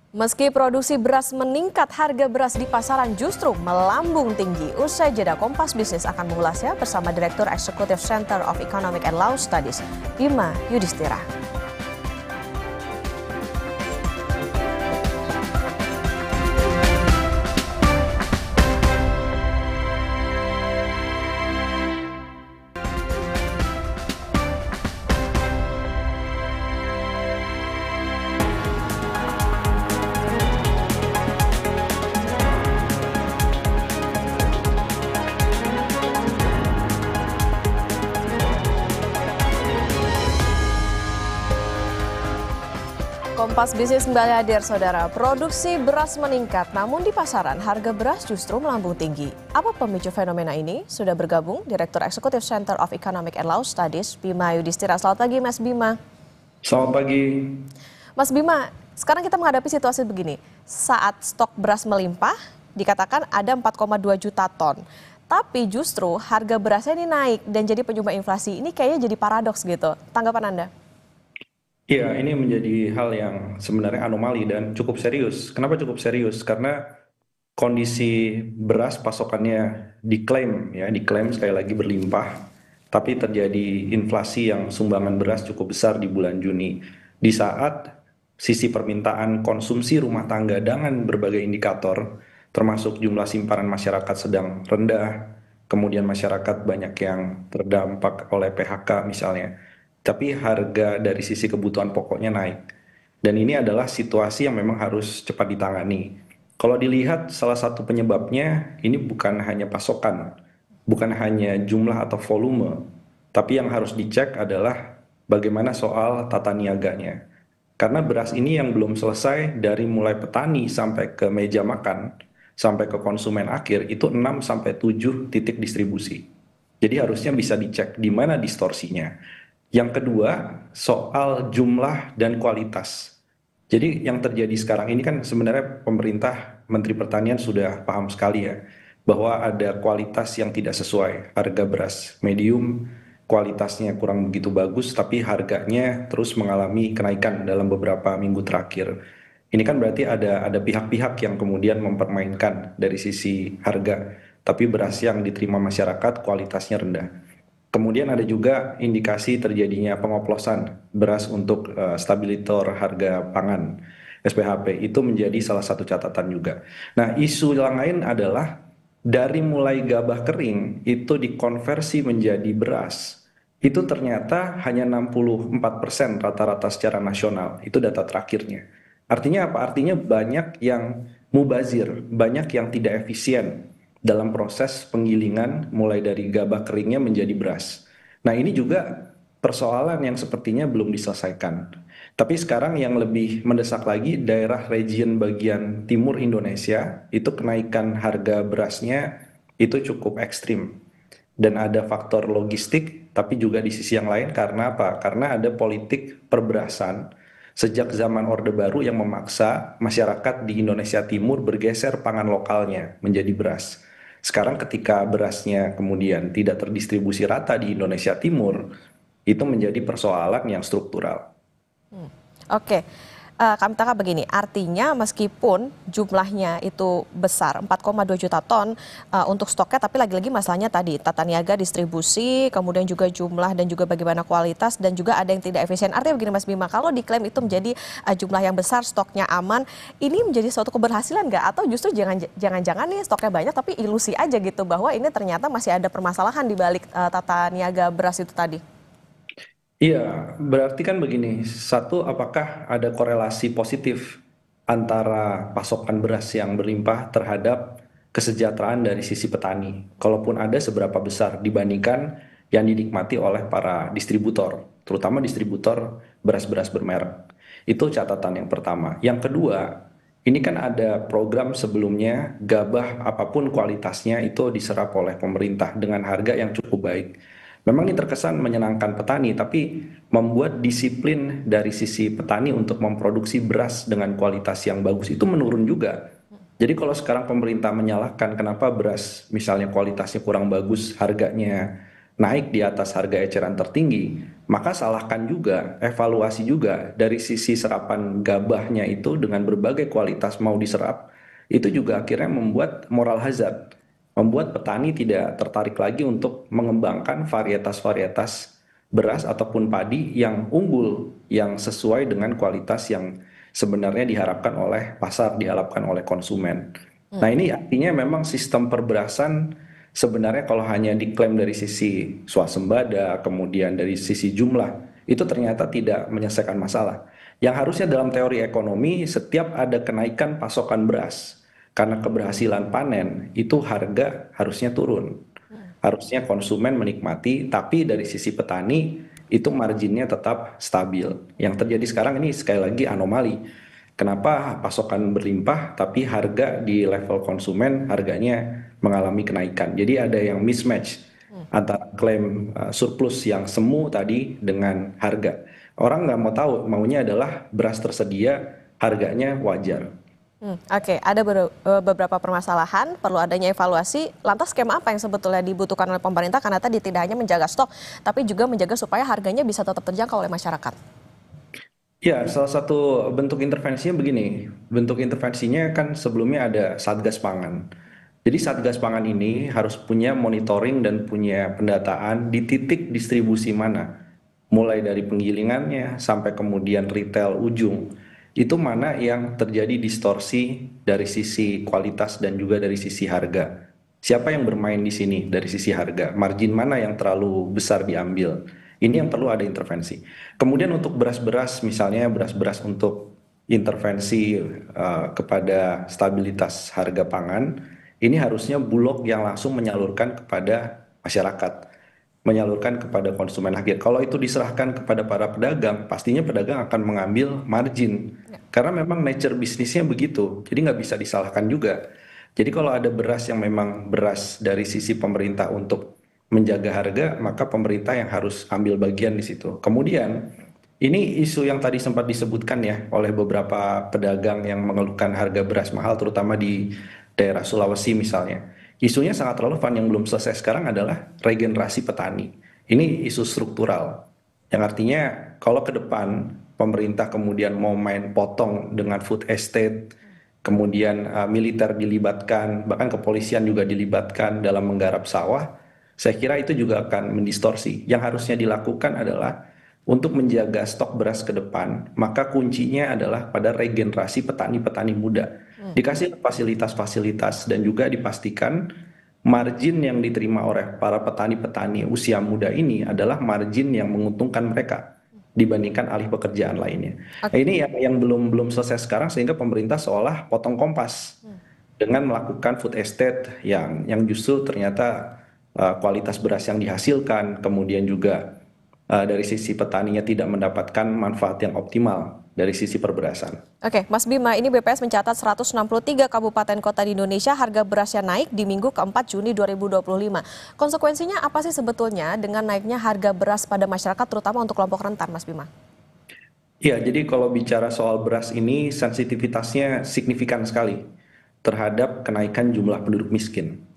Meski produksi beras meningkat, harga beras di pasaran justru melambung tinggi. Usai jeda, Kompas Bisnis akan mengulasnya bersama Direktur Eksekutif Center of Economic and Law Studies, Bima Yudhistira. Kompas Bisnis kembali hadir, saudara. Produksi beras meningkat, namun di pasaran harga beras justru melambung tinggi. Apa pemicu fenomena ini? Sudah bergabung Direktur Eksekutif Center of Economic and Law Studies, Bima Yudhistira. Selamat pagi, Mas Bima. Selamat pagi. Mas Bima, sekarang kita menghadapi situasi begini. Saat stok beras melimpah, dikatakan ada 4,2 juta ton. Tapi justru harga berasnya ini naik dan jadi penyumbang inflasi. Ini kayaknya jadi paradoks gitu. Tanggapan Anda? Iya, ini menjadi hal yang sebenarnya anomali dan cukup serius. Kenapa cukup serius? Karena kondisi beras pasokannya diklaim sekali lagi berlimpah, tapi terjadi inflasi yang sumbangan beras cukup besar di bulan Juni. Di saat sisi permintaan konsumsi rumah tangga dengan berbagai indikator, termasuk jumlah simpanan masyarakat sedang rendah, kemudian masyarakat banyak yang terdampak oleh PHK misalnya. Tapi harga dari sisi kebutuhan pokoknya naik. Dan ini adalah situasi yang memang harus cepat ditangani. Kalau dilihat salah satu penyebabnya ini bukan hanya pasokan, bukan hanya jumlah atau volume, tapi yang harus dicek adalah bagaimana soal tata niaganya. Karena beras ini yang belum selesai dari mulai petani sampai ke meja makan, sampai ke konsumen akhir, itu 6-7 titik distribusi. Jadi harusnya bisa dicek di mana distorsinya. Yang kedua, soal jumlah dan kualitas. Jadi yang terjadi sekarang ini kan sebenarnya pemerintah, Menteri Pertanian sudah paham sekali ya, bahwa ada kualitas yang tidak sesuai. Harga beras medium, kualitasnya kurang begitu bagus, tapi harganya terus mengalami kenaikan dalam beberapa minggu terakhir. Ini kan berarti ada pihak-pihak yang kemudian mempermainkan dari sisi harga, tapi beras yang diterima masyarakat kualitasnya rendah. Kemudian ada juga indikasi terjadinya pengoplosan beras untuk stabilitor harga pangan SPHP. Itu menjadi salah satu catatan juga. Nah, isu yang lain adalah dari mulai gabah kering itu dikonversi menjadi beras. Itu ternyata hanya 64% rata-rata secara nasional. Itu data terakhirnya. Artinya apa? Artinya banyak yang mubazir, banyak yang tidak efisien dalam proses penggilingan mulai dari gabah keringnya menjadi beras. Nah, ini juga persoalan yang sepertinya belum diselesaikan. Tapi sekarang yang lebih mendesak lagi, daerah region bagian timur Indonesia itu kenaikan harga berasnya itu cukup ekstrim. Dan ada faktor logistik, tapi juga di sisi yang lain karena apa? Karena ada politik perberasan sejak zaman Orde Baru yang memaksa masyarakat di Indonesia Timur bergeser pangan lokalnya menjadi beras. Sekarang ketika berasnya kemudian tidak terdistribusi rata di Indonesia Timur, itu menjadi persoalan yang struktural. Oke, kami tangkap begini, artinya meskipun jumlahnya itu besar, 4,2 juta ton untuk stoknya, tapi lagi-lagi masalahnya tadi, tata niaga, distribusi, kemudian juga jumlah dan juga bagaimana kualitas, dan juga ada yang tidak efisien. Artinya begini Mas Bima, kalau diklaim itu menjadi jumlah yang besar, stoknya aman, ini menjadi suatu keberhasilan nggak? Atau justru jangan-jangan nih stoknya banyak, tapi ilusi aja gitu, bahwa ini ternyata masih ada permasalahan di balik tata niaga beras itu tadi? Iya, berarti kan begini, satu, apakah ada korelasi positif antara pasokan beras yang berlimpah terhadap kesejahteraan dari sisi petani? Kalaupun ada, seberapa besar dibandingkan yang dinikmati oleh para distributor, terutama distributor beras-beras bermerek. Itu catatan yang pertama. Yang kedua, ini kan ada program sebelumnya, gabah apapun kualitasnya itu diserap oleh pemerintah dengan harga yang cukup baik. Memang ini terkesan menyenangkan petani, tapi membuat disiplin dari sisi petani untuk memproduksi beras dengan kualitas yang bagus itu menurun juga. Jadi kalau sekarang pemerintah menyalahkan kenapa beras misalnya kualitasnya kurang bagus, harganya naik di atas harga eceran tertinggi, maka salahkan juga, evaluasi juga dari sisi serapan gabahnya itu dengan berbagai kualitas mau diserap, itu juga akhirnya membuat moral hazard, membuat petani tidak tertarik lagi untuk mengembangkan varietas-varietas beras ataupun padi yang unggul, yang sesuai dengan kualitas yang sebenarnya diharapkan oleh pasar, diharapkan oleh konsumen. Nah ini artinya memang sistem perberasan sebenarnya kalau hanya diklaim dari sisi swasembada, kemudian dari sisi jumlah, itu ternyata tidak menyelesaikan masalah. Yang harusnya dalam teori ekonomi, setiap ada kenaikan pasokan beras, karena keberhasilan panen, itu harga harusnya turun. Harusnya konsumen menikmati, tapi dari sisi petani, itu marginnya tetap stabil. Yang terjadi sekarang ini sekali lagi anomali. Kenapa pasokan berlimpah, tapi harga di level konsumen harganya mengalami kenaikan. Jadi ada yang mismatch antara klaim surplus yang semu tadi dengan harga. Orang nggak mau tahu, maunya adalah beras tersedia, harganya wajar. Oke, ada beberapa permasalahan, perlu adanya evaluasi. Lantas skema apa yang sebetulnya dibutuhkan oleh pemerintah? Karena tadi tidak hanya menjaga stok, tapi juga menjaga supaya harganya bisa tetap terjangkau oleh masyarakat. Ya, salah satu bentuk intervensinya begini. Bentuk intervensinya kan sebelumnya ada Satgas Pangan. Jadi Satgas Pangan ini harus punya monitoring dan punya pendataan di titik distribusi mana. Mulai dari penggilingannya sampai kemudian retail ujung. Itu mana yang terjadi distorsi dari sisi kualitas dan juga dari sisi harga. Siapa yang bermain di sini dari sisi harga? Margin mana yang terlalu besar diambil? Ini yang perlu ada intervensi. Kemudian untuk beras-beras, misalnya beras-beras untuk intervensi kepada stabilitas harga pangan, ini harusnya Bulog yang langsung menyalurkan kepada masyarakat, menyalurkan kepada konsumen akhir. Kalau itu diserahkan kepada para pedagang, pastinya pedagang akan mengambil margin. Karena memang nature bisnisnya begitu, jadi nggak bisa disalahkan juga. Jadi kalau ada beras yang memang beras dari sisi pemerintah untuk menjaga harga, maka pemerintah yang harus ambil bagian di situ. Kemudian, ini isu yang tadi sempat disebutkan ya oleh beberapa pedagang yang mengeluhkan harga beras mahal, terutama di daerah Sulawesi misalnya. Isunya sangat relevan, yang belum selesai sekarang adalah regenerasi petani. Ini isu struktural, yang artinya kalau ke depan pemerintah kemudian mau main potong dengan food estate, kemudian militer dilibatkan, bahkan kepolisian juga dilibatkan dalam menggarap sawah, saya kira itu juga akan mendistorsi. Yang harusnya dilakukan adalah untuk menjaga stok beras ke depan, maka kuncinya adalah pada regenerasi petani-petani muda. Dikasih fasilitas-fasilitas dan juga dipastikan margin yang diterima oleh para petani-petani usia muda ini adalah margin yang menguntungkan mereka dibandingkan alih pekerjaan lainnya. Nah, ini yang belum selesai sekarang, sehingga pemerintah seolah potong kompas dengan melakukan food estate yang justru ternyata kualitas beras yang dihasilkan, kemudian juga dari sisi petaninya tidak mendapatkan manfaat yang optimal dari sisi perberasan. Oke, Mas Bima, ini BPS mencatat 163 kabupaten kota di Indonesia harga berasnya naik di minggu ke-4 Juni 2025. Konsekuensinya apa sih sebetulnya dengan naiknya harga beras pada masyarakat, terutama untuk kelompok rentan, Mas Bima? Ya, jadi kalau bicara soal beras ini, sensitivitasnya signifikan sekali terhadap kenaikan jumlah penduduk miskin.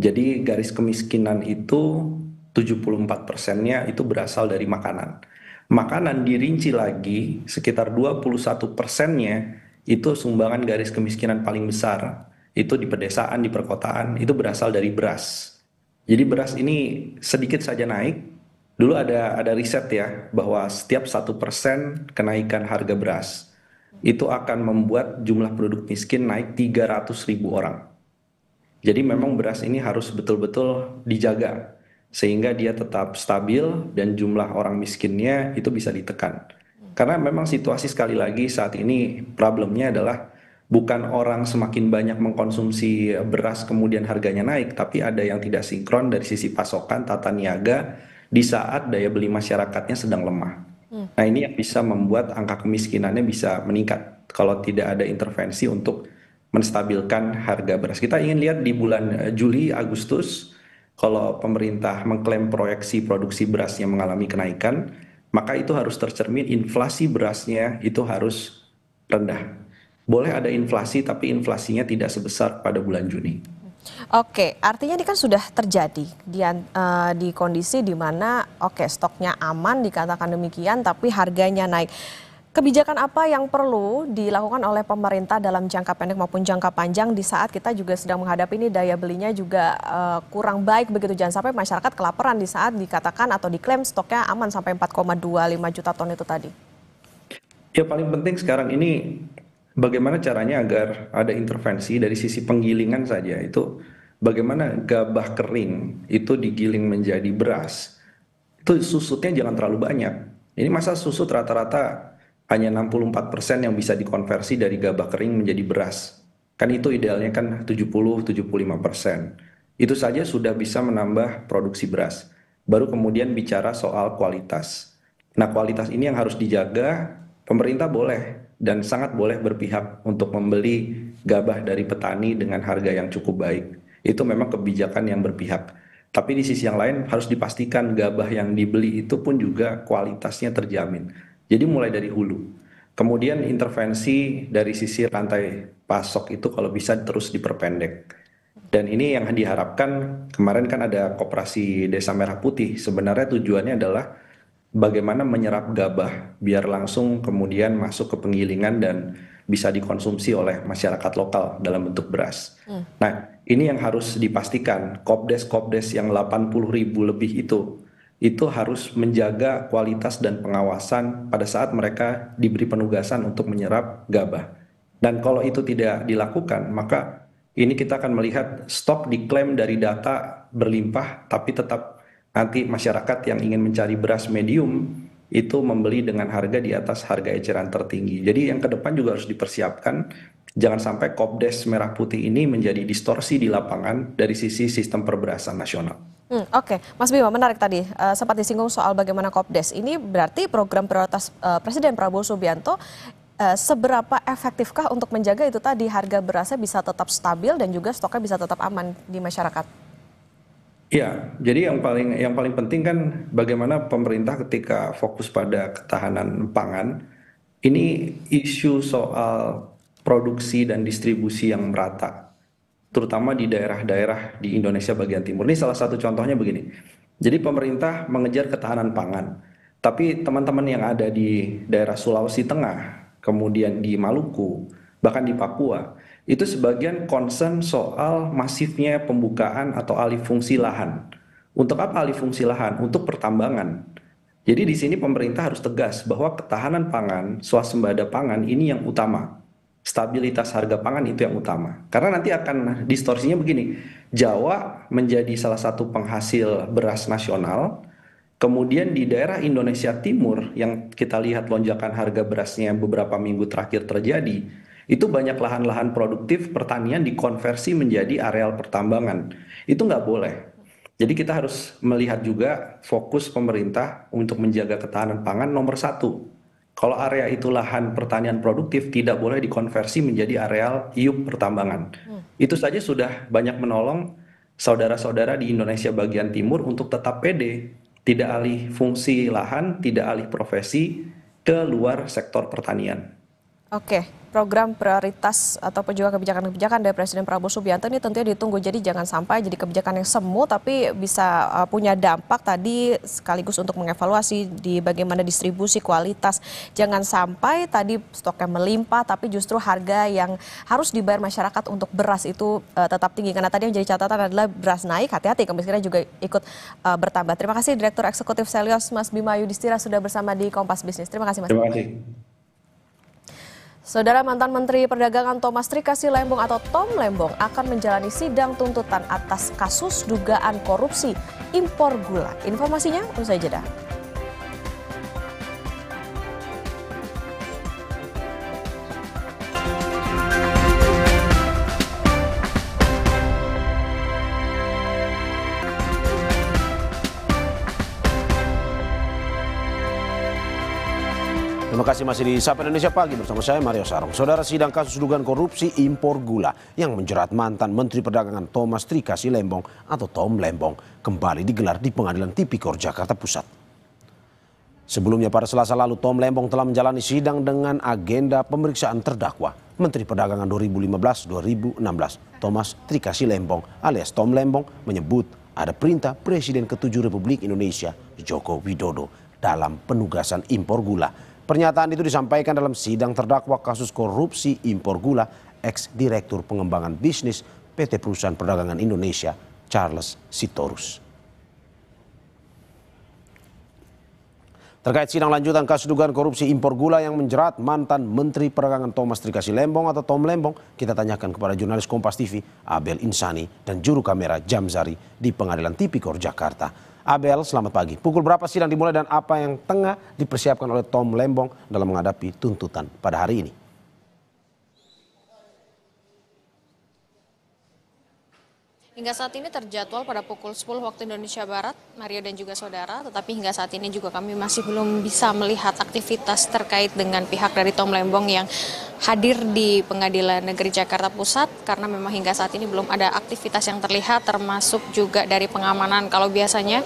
Jadi garis kemiskinan itu 74%-nya itu berasal dari makanan. Makanan dirinci lagi sekitar 21%-nya itu sumbangan garis kemiskinan paling besar. Itu di pedesaan, di perkotaan, itu berasal dari beras. Jadi beras ini sedikit saja naik. Dulu ada riset ya, bahwa setiap 1% kenaikan harga beras, itu akan membuat jumlah penduduk miskin naik 300.000 orang. Jadi memang beras ini harus betul-betul dijaga sehingga dia tetap stabil dan jumlah orang miskinnya itu bisa ditekan. Karena memang situasi sekali lagi saat ini problemnya adalah bukan orang semakin banyak mengkonsumsi beras kemudian harganya naik, tapi ada yang tidak sinkron dari sisi pasokan tata niaga di saat daya beli masyarakatnya sedang lemah. Nah ini yang bisa membuat angka kemiskinannya bisa meningkat kalau tidak ada intervensi untuk menstabilkan harga beras. Kita ingin lihat di bulan Juli, Agustus, kalau pemerintah mengklaim proyeksi produksi berasnya mengalami kenaikan, maka itu harus tercermin inflasi berasnya itu harus rendah. Boleh ada inflasi, tapi inflasinya tidak sebesar pada bulan Juni. Oke, artinya ini kan sudah terjadi di kondisi di mana stoknya aman dikatakan demikian, tapi harganya naik. Kebijakan apa yang perlu dilakukan oleh pemerintah dalam jangka pendek maupun jangka panjang di saat kita juga sedang menghadapi ini daya belinya juga kurang baik begitu, jangan sampai masyarakat kelaparan di saat dikatakan atau diklaim stoknya aman sampai 4,25 juta ton itu tadi? Ya paling penting sekarang ini bagaimana caranya agar ada intervensi dari sisi penggilingan saja, itu bagaimana gabah kering itu digiling menjadi beras, itu susutnya jangan terlalu banyak. Ini masa susut rata-rata hanya 64% yang bisa dikonversi dari gabah kering menjadi beras. Kan itu idealnya kan 70-75%. Itu saja sudah bisa menambah produksi beras. Baru kemudian bicara soal kualitas. Nah kualitas ini yang harus dijaga, pemerintah boleh dan sangat boleh berpihak untuk membeli gabah dari petani dengan harga yang cukup baik. Itu memang kebijakan yang berpihak. Tapi di sisi yang lain harus dipastikan gabah yang dibeli itu pun juga kualitasnya terjamin. Jadi mulai dari hulu. Kemudian intervensi dari sisi rantai pasok itu kalau bisa terus diperpendek. Dan ini yang diharapkan, kemarin kan ada Koperasi Desa Merah Putih. Sebenarnya tujuannya adalah bagaimana menyerap gabah biar langsung kemudian masuk ke penggilingan dan bisa dikonsumsi oleh masyarakat lokal dalam bentuk beras. Nah, ini yang harus dipastikan, Kopdes yang 80.000 lebih itu harus menjaga kualitas dan pengawasan pada saat mereka diberi penugasan untuk menyerap gabah. Dan kalau itu tidak dilakukan, maka ini kita akan melihat stok diklaim dari data berlimpah, tapi tetap nanti masyarakat yang ingin mencari beras medium itu membeli dengan harga di atas harga eceran tertinggi. Jadi yang ke depan juga harus dipersiapkan, jangan sampai Kopdes Merah Putih ini menjadi distorsi di lapangan dari sisi sistem perberasan nasional. Oke, Mas Bima, menarik tadi sempat disinggung soal bagaimana Kopdes. Ini berarti program prioritas Presiden Prabowo Subianto. Seberapa efektifkah untuk menjaga itu tadi harga berasnya bisa tetap stabil dan juga stoknya bisa tetap aman di masyarakat? Ya, jadi yang paling penting kan bagaimana pemerintah ketika fokus pada ketahanan pangan, ini isu soal produksi dan distribusi yang merata, terutama di daerah-daerah di Indonesia bagian timur. Ini salah satu contohnya begini. Jadi pemerintah mengejar ketahanan pangan, tapi teman-teman yang ada di daerah Sulawesi Tengah, kemudian di Maluku, bahkan di Papua, itu sebagian concern soal masifnya pembukaan atau alih fungsi lahan. Untuk apa alih fungsi lahan? Untuk pertambangan. Jadi di sini pemerintah harus tegas bahwa ketahanan pangan, swasembada pangan ini yang utama. Stabilitas harga pangan itu yang utama. Karena nanti akan distorsinya begini, Jawa menjadi salah satu penghasil beras nasional, kemudian di daerah Indonesia Timur yang kita lihat lonjakan harga berasnya beberapa minggu terakhir terjadi, itu banyak lahan-lahan produktif pertanian dikonversi menjadi areal pertambangan. Itu nggak boleh. Jadi kita harus melihat juga fokus pemerintah untuk menjaga ketahanan pangan nomor satu. Kalau area itu lahan pertanian produktif tidak boleh dikonversi menjadi areal iup pertambangan. Itu saja sudah banyak menolong saudara-saudara di Indonesia bagian timur untuk tetap pede, tidak alih fungsi lahan, tidak alih profesi ke luar sektor pertanian. Oke, program prioritas ataupun juga kebijakan-kebijakan dari Presiden Prabowo Subianto ini tentunya ditunggu. Jadi jangan sampai jadi kebijakan yang semu tapi bisa punya dampak tadi sekaligus untuk mengevaluasi di bagaimana distribusi kualitas. Jangan sampai tadi stoknya melimpah tapi justru harga yang harus dibayar masyarakat untuk beras itu tetap tinggi. Karena tadi yang jadi catatan adalah beras naik, hati-hati kemiskinan juga ikut bertambah. Terima kasih Direktur Eksekutif Selyos Mas Bima Yudhistira sudah bersama di Kompas Bisnis. Terima kasih Mas. Terima kasih. Saudara, mantan Menteri Perdagangan Thomas Trikasi Lembong atau Tom Lembong akan menjalani sidang tuntutan atas kasus dugaan korupsi impor gula. Informasinya usai jeda. Terima kasih masih di Sapa Indonesia Pagi bersama saya Mario Sarong. Saudara, sidang kasus dugaan korupsi impor gula yang menjerat mantan Menteri Perdagangan Thomas Trikasi Lembong atau Tom Lembong kembali digelar di Pengadilan Tipikor Jakarta Pusat. Sebelumnya pada Selasa lalu Tom Lembong telah menjalani sidang dengan agenda pemeriksaan terdakwa Menteri Perdagangan 2015-2016. Thomas Trikasi Lembong alias Tom Lembong menyebut ada perintah Presiden ke-7 Republik Indonesia Joko Widodo dalam penugasan impor gula. Pernyataan itu disampaikan dalam sidang terdakwa kasus korupsi impor gula ex-direktur pengembangan bisnis PT Perusahaan Perdagangan Indonesia Charles Sitorus. Terkait sidang lanjutan kasus dugaan korupsi impor gula yang menjerat mantan Menteri Perdagangan Thomas Trikasi Lembong atau Tom Lembong, kita tanyakan kepada jurnalis Kompas TV Abel Insani dan juru kamera Jamzari di Pengadilan Tipikor Jakarta. Abel, selamat pagi. Pukul berapa sidang dimulai dan apa yang tengah dipersiapkan oleh Tom Lembong dalam menghadapi tuntutan pada hari ini? Hingga saat ini terjadwal pada pukul 10 waktu Indonesia Barat, Mario dan juga saudara, tetapi hingga saat ini juga kami masih belum bisa melihat aktivitas terkait dengan pihak dari Tom Lembong yang hadir di Pengadilan Negeri Jakarta Pusat, karena memang hingga saat ini belum ada aktivitas yang terlihat, termasuk juga dari pengamanan. Kalau biasanya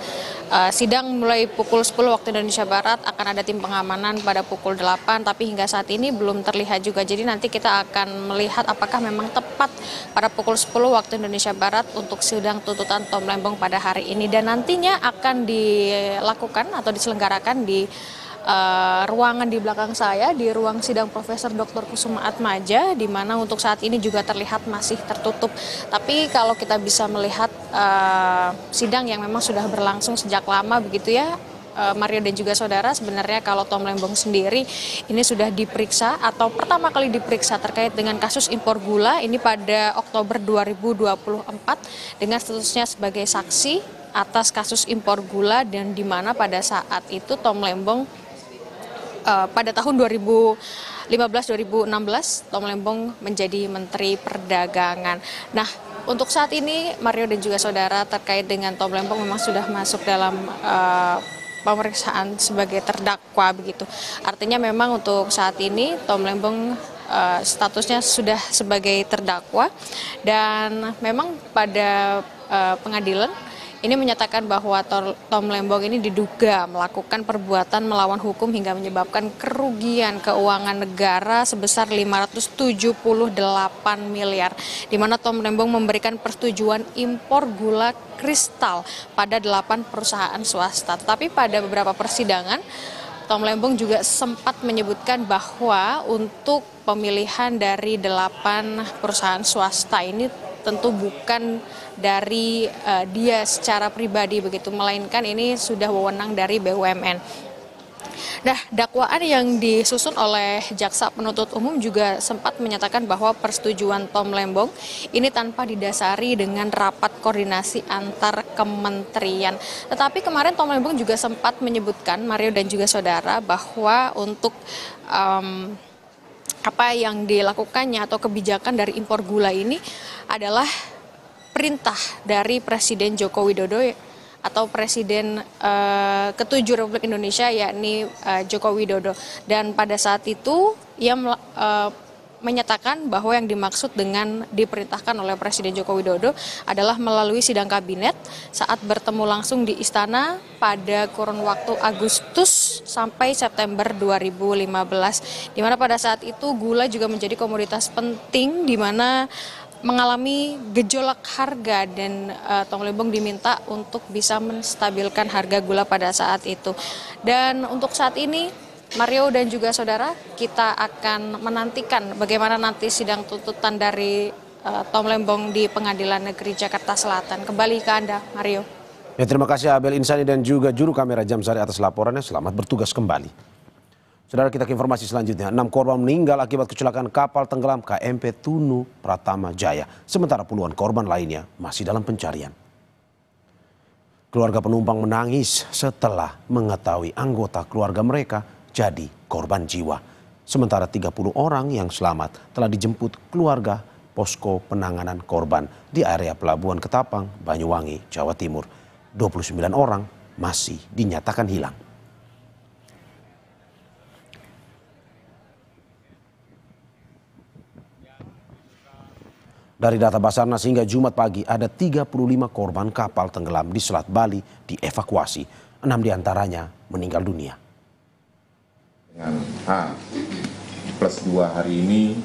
sidang mulai pukul 10 waktu Indonesia Barat akan ada tim pengamanan pada pukul 8, tapi hingga saat ini belum terlihat juga. Jadi nanti kita akan melihat apakah memang tepat pada pukul 10 waktu Indonesia Barat untuk sidang tuntutan Tom Lembong pada hari ini, dan nantinya akan dilakukan atau diselenggarakan di ruangan di belakang saya, di ruang sidang Profesor Dr. Kusuma Atmaja, di mana untuk saat ini juga terlihat masih tertutup. Tapi kalau kita bisa melihat sidang yang memang sudah berlangsung sejak lama begitu ya, Mario dan juga saudara, sebenarnya kalau Tom Lembong sendiri ini sudah diperiksa atau pertama kali diperiksa terkait dengan kasus impor gula ini pada Oktober 2024 dengan statusnya sebagai saksi atas kasus impor gula, dan di mana pada saat itu Tom Lembong pada tahun 2015-2016 Tom Lembong menjadi Menteri Perdagangan. Nah, untuk saat ini Mario dan juga saudara, terkait dengan Tom Lembong memang sudah masuk dalam pemeriksaan sebagai terdakwa begitu. Artinya memang untuk saat ini Tom Lembong statusnya sudah sebagai terdakwa, dan memang pada pengadilan ini menyatakan bahwa Tom Lembong ini diduga melakukan perbuatan melawan hukum hingga menyebabkan kerugian keuangan negara sebesar 578 miliar, di mana Tom Lembong memberikan persetujuan impor gula kristal pada 8 perusahaan swasta. Tetapi pada beberapa persidangan, Tom Lembong juga sempat menyebutkan bahwa untuk pemilihan dari 8 perusahaan swasta ini tentu bukan dari dia secara pribadi begitu, melainkan ini sudah wewenang dari BUMN. Nah, dakwaan yang disusun oleh Jaksa Penuntut Umum juga sempat menyatakan bahwa persetujuan Tom Lembong ini tanpa didasari dengan rapat koordinasi antar kementerian. Tetapi kemarin Tom Lembong juga sempat menyebutkan, Mario dan juga saudara, bahwa untuk apa yang dilakukannya atau kebijakan dari impor gula ini adalah perintah dari Presiden Joko Widodo atau Presiden ke-7 Republik Indonesia, yakni Joko Widodo. Dan pada saat itu ia menyatakan bahwa yang dimaksud dengan diperintahkan oleh Presiden Joko Widodo adalah melalui sidang kabinet saat bertemu langsung di istana pada kurun waktu Agustus sampai September 2015, di mana pada saat itu gula juga menjadi komoditas penting di mana mengalami gejolak harga, dan Tom Lembong diminta untuk bisa menstabilkan harga gula pada saat itu. Dan untuk saat ini Mario dan juga saudara, kita akan menantikan bagaimana nanti sidang tuntutan dari Tom Lembong di Pengadilan Negeri Jakarta Selatan. Kembali ke Anda, Mario. Ya, terima kasih Abel Insani dan juga juru kamera Jamsari atas laporannya. Selamat bertugas kembali. Saudara, kita ke informasi selanjutnya. 6 korban meninggal akibat kecelakaan kapal tenggelam KMP Tunu Pratama Jaya. Sementara puluhan korban lainnya masih dalam pencarian. Keluarga penumpang menangis setelah mengetahui anggota keluarga mereka jadi korban jiwa. Sementara 30 orang yang selamat telah dijemput keluarga posko penanganan korban di area Pelabuhan Ketapang, Banyuwangi, Jawa Timur. 29 orang masih dinyatakan hilang. Dari data Basarnas hingga Jumat pagi ada 35 korban kapal tenggelam di Selat Bali dievakuasi. 6 diantaranya meninggal dunia. Dengan H+2 hari ini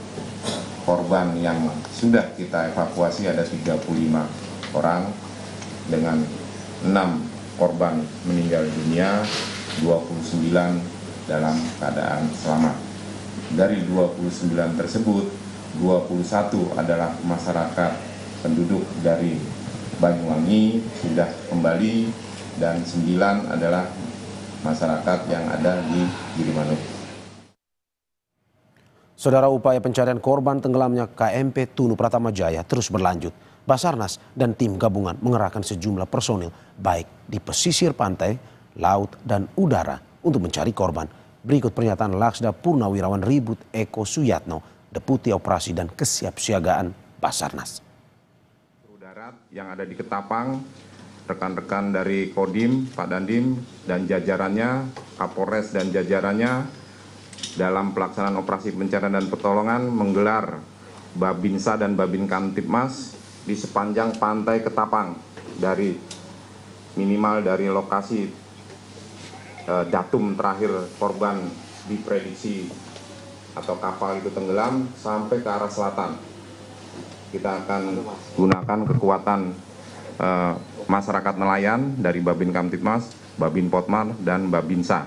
korban yang sudah kita evakuasi ada 35 orang dengan 6 korban meninggal dunia, 29 dalam keadaan selamat. Dari 29 tersebut, 21 adalah masyarakat penduduk dari Banyuwangi sudah kembali dan 9 adalah masyarakat yang ada di Gilimanuk. Saudara, upaya pencarian korban tenggelamnya KMP Tunu Pratama Jaya terus berlanjut. Basarnas dan tim gabungan mengerahkan sejumlah personil baik di pesisir pantai, laut, dan udara untuk mencari korban. Berikut pernyataan Laksda Purnawirawan Ribut Eko Suyatno, Deputi Operasi dan Kesiapsiagaan Basarnas. Darat yang ada di Ketapang, rekan-rekan dari Kodim, Pak Dandim, dan jajarannya, Kapolres dan jajarannya, dalam pelaksanaan operasi pencarian dan pertolongan menggelar Babinsa dan Babin Kamtibmas di sepanjang pantai Ketapang, dari minimal dari lokasi datum terakhir korban diprediksi atau kapal itu tenggelam sampai ke arah selatan. Kita akan gunakan kekuatan masyarakat nelayan dari Babin Kamtibmas, Babin Potmar, dan Babinsa.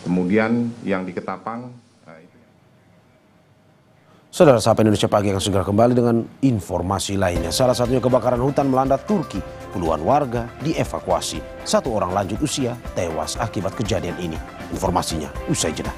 Kemudian yang di Ketapang. Saudara, Sapa Indonesia Pagi akan segera kembali dengan informasi lainnya. Salah satunya kebakaran hutan melanda Turki. Puluhan warga dievakuasi. 1 orang lanjut usia tewas akibat kejadian ini. Informasinya usai jeda.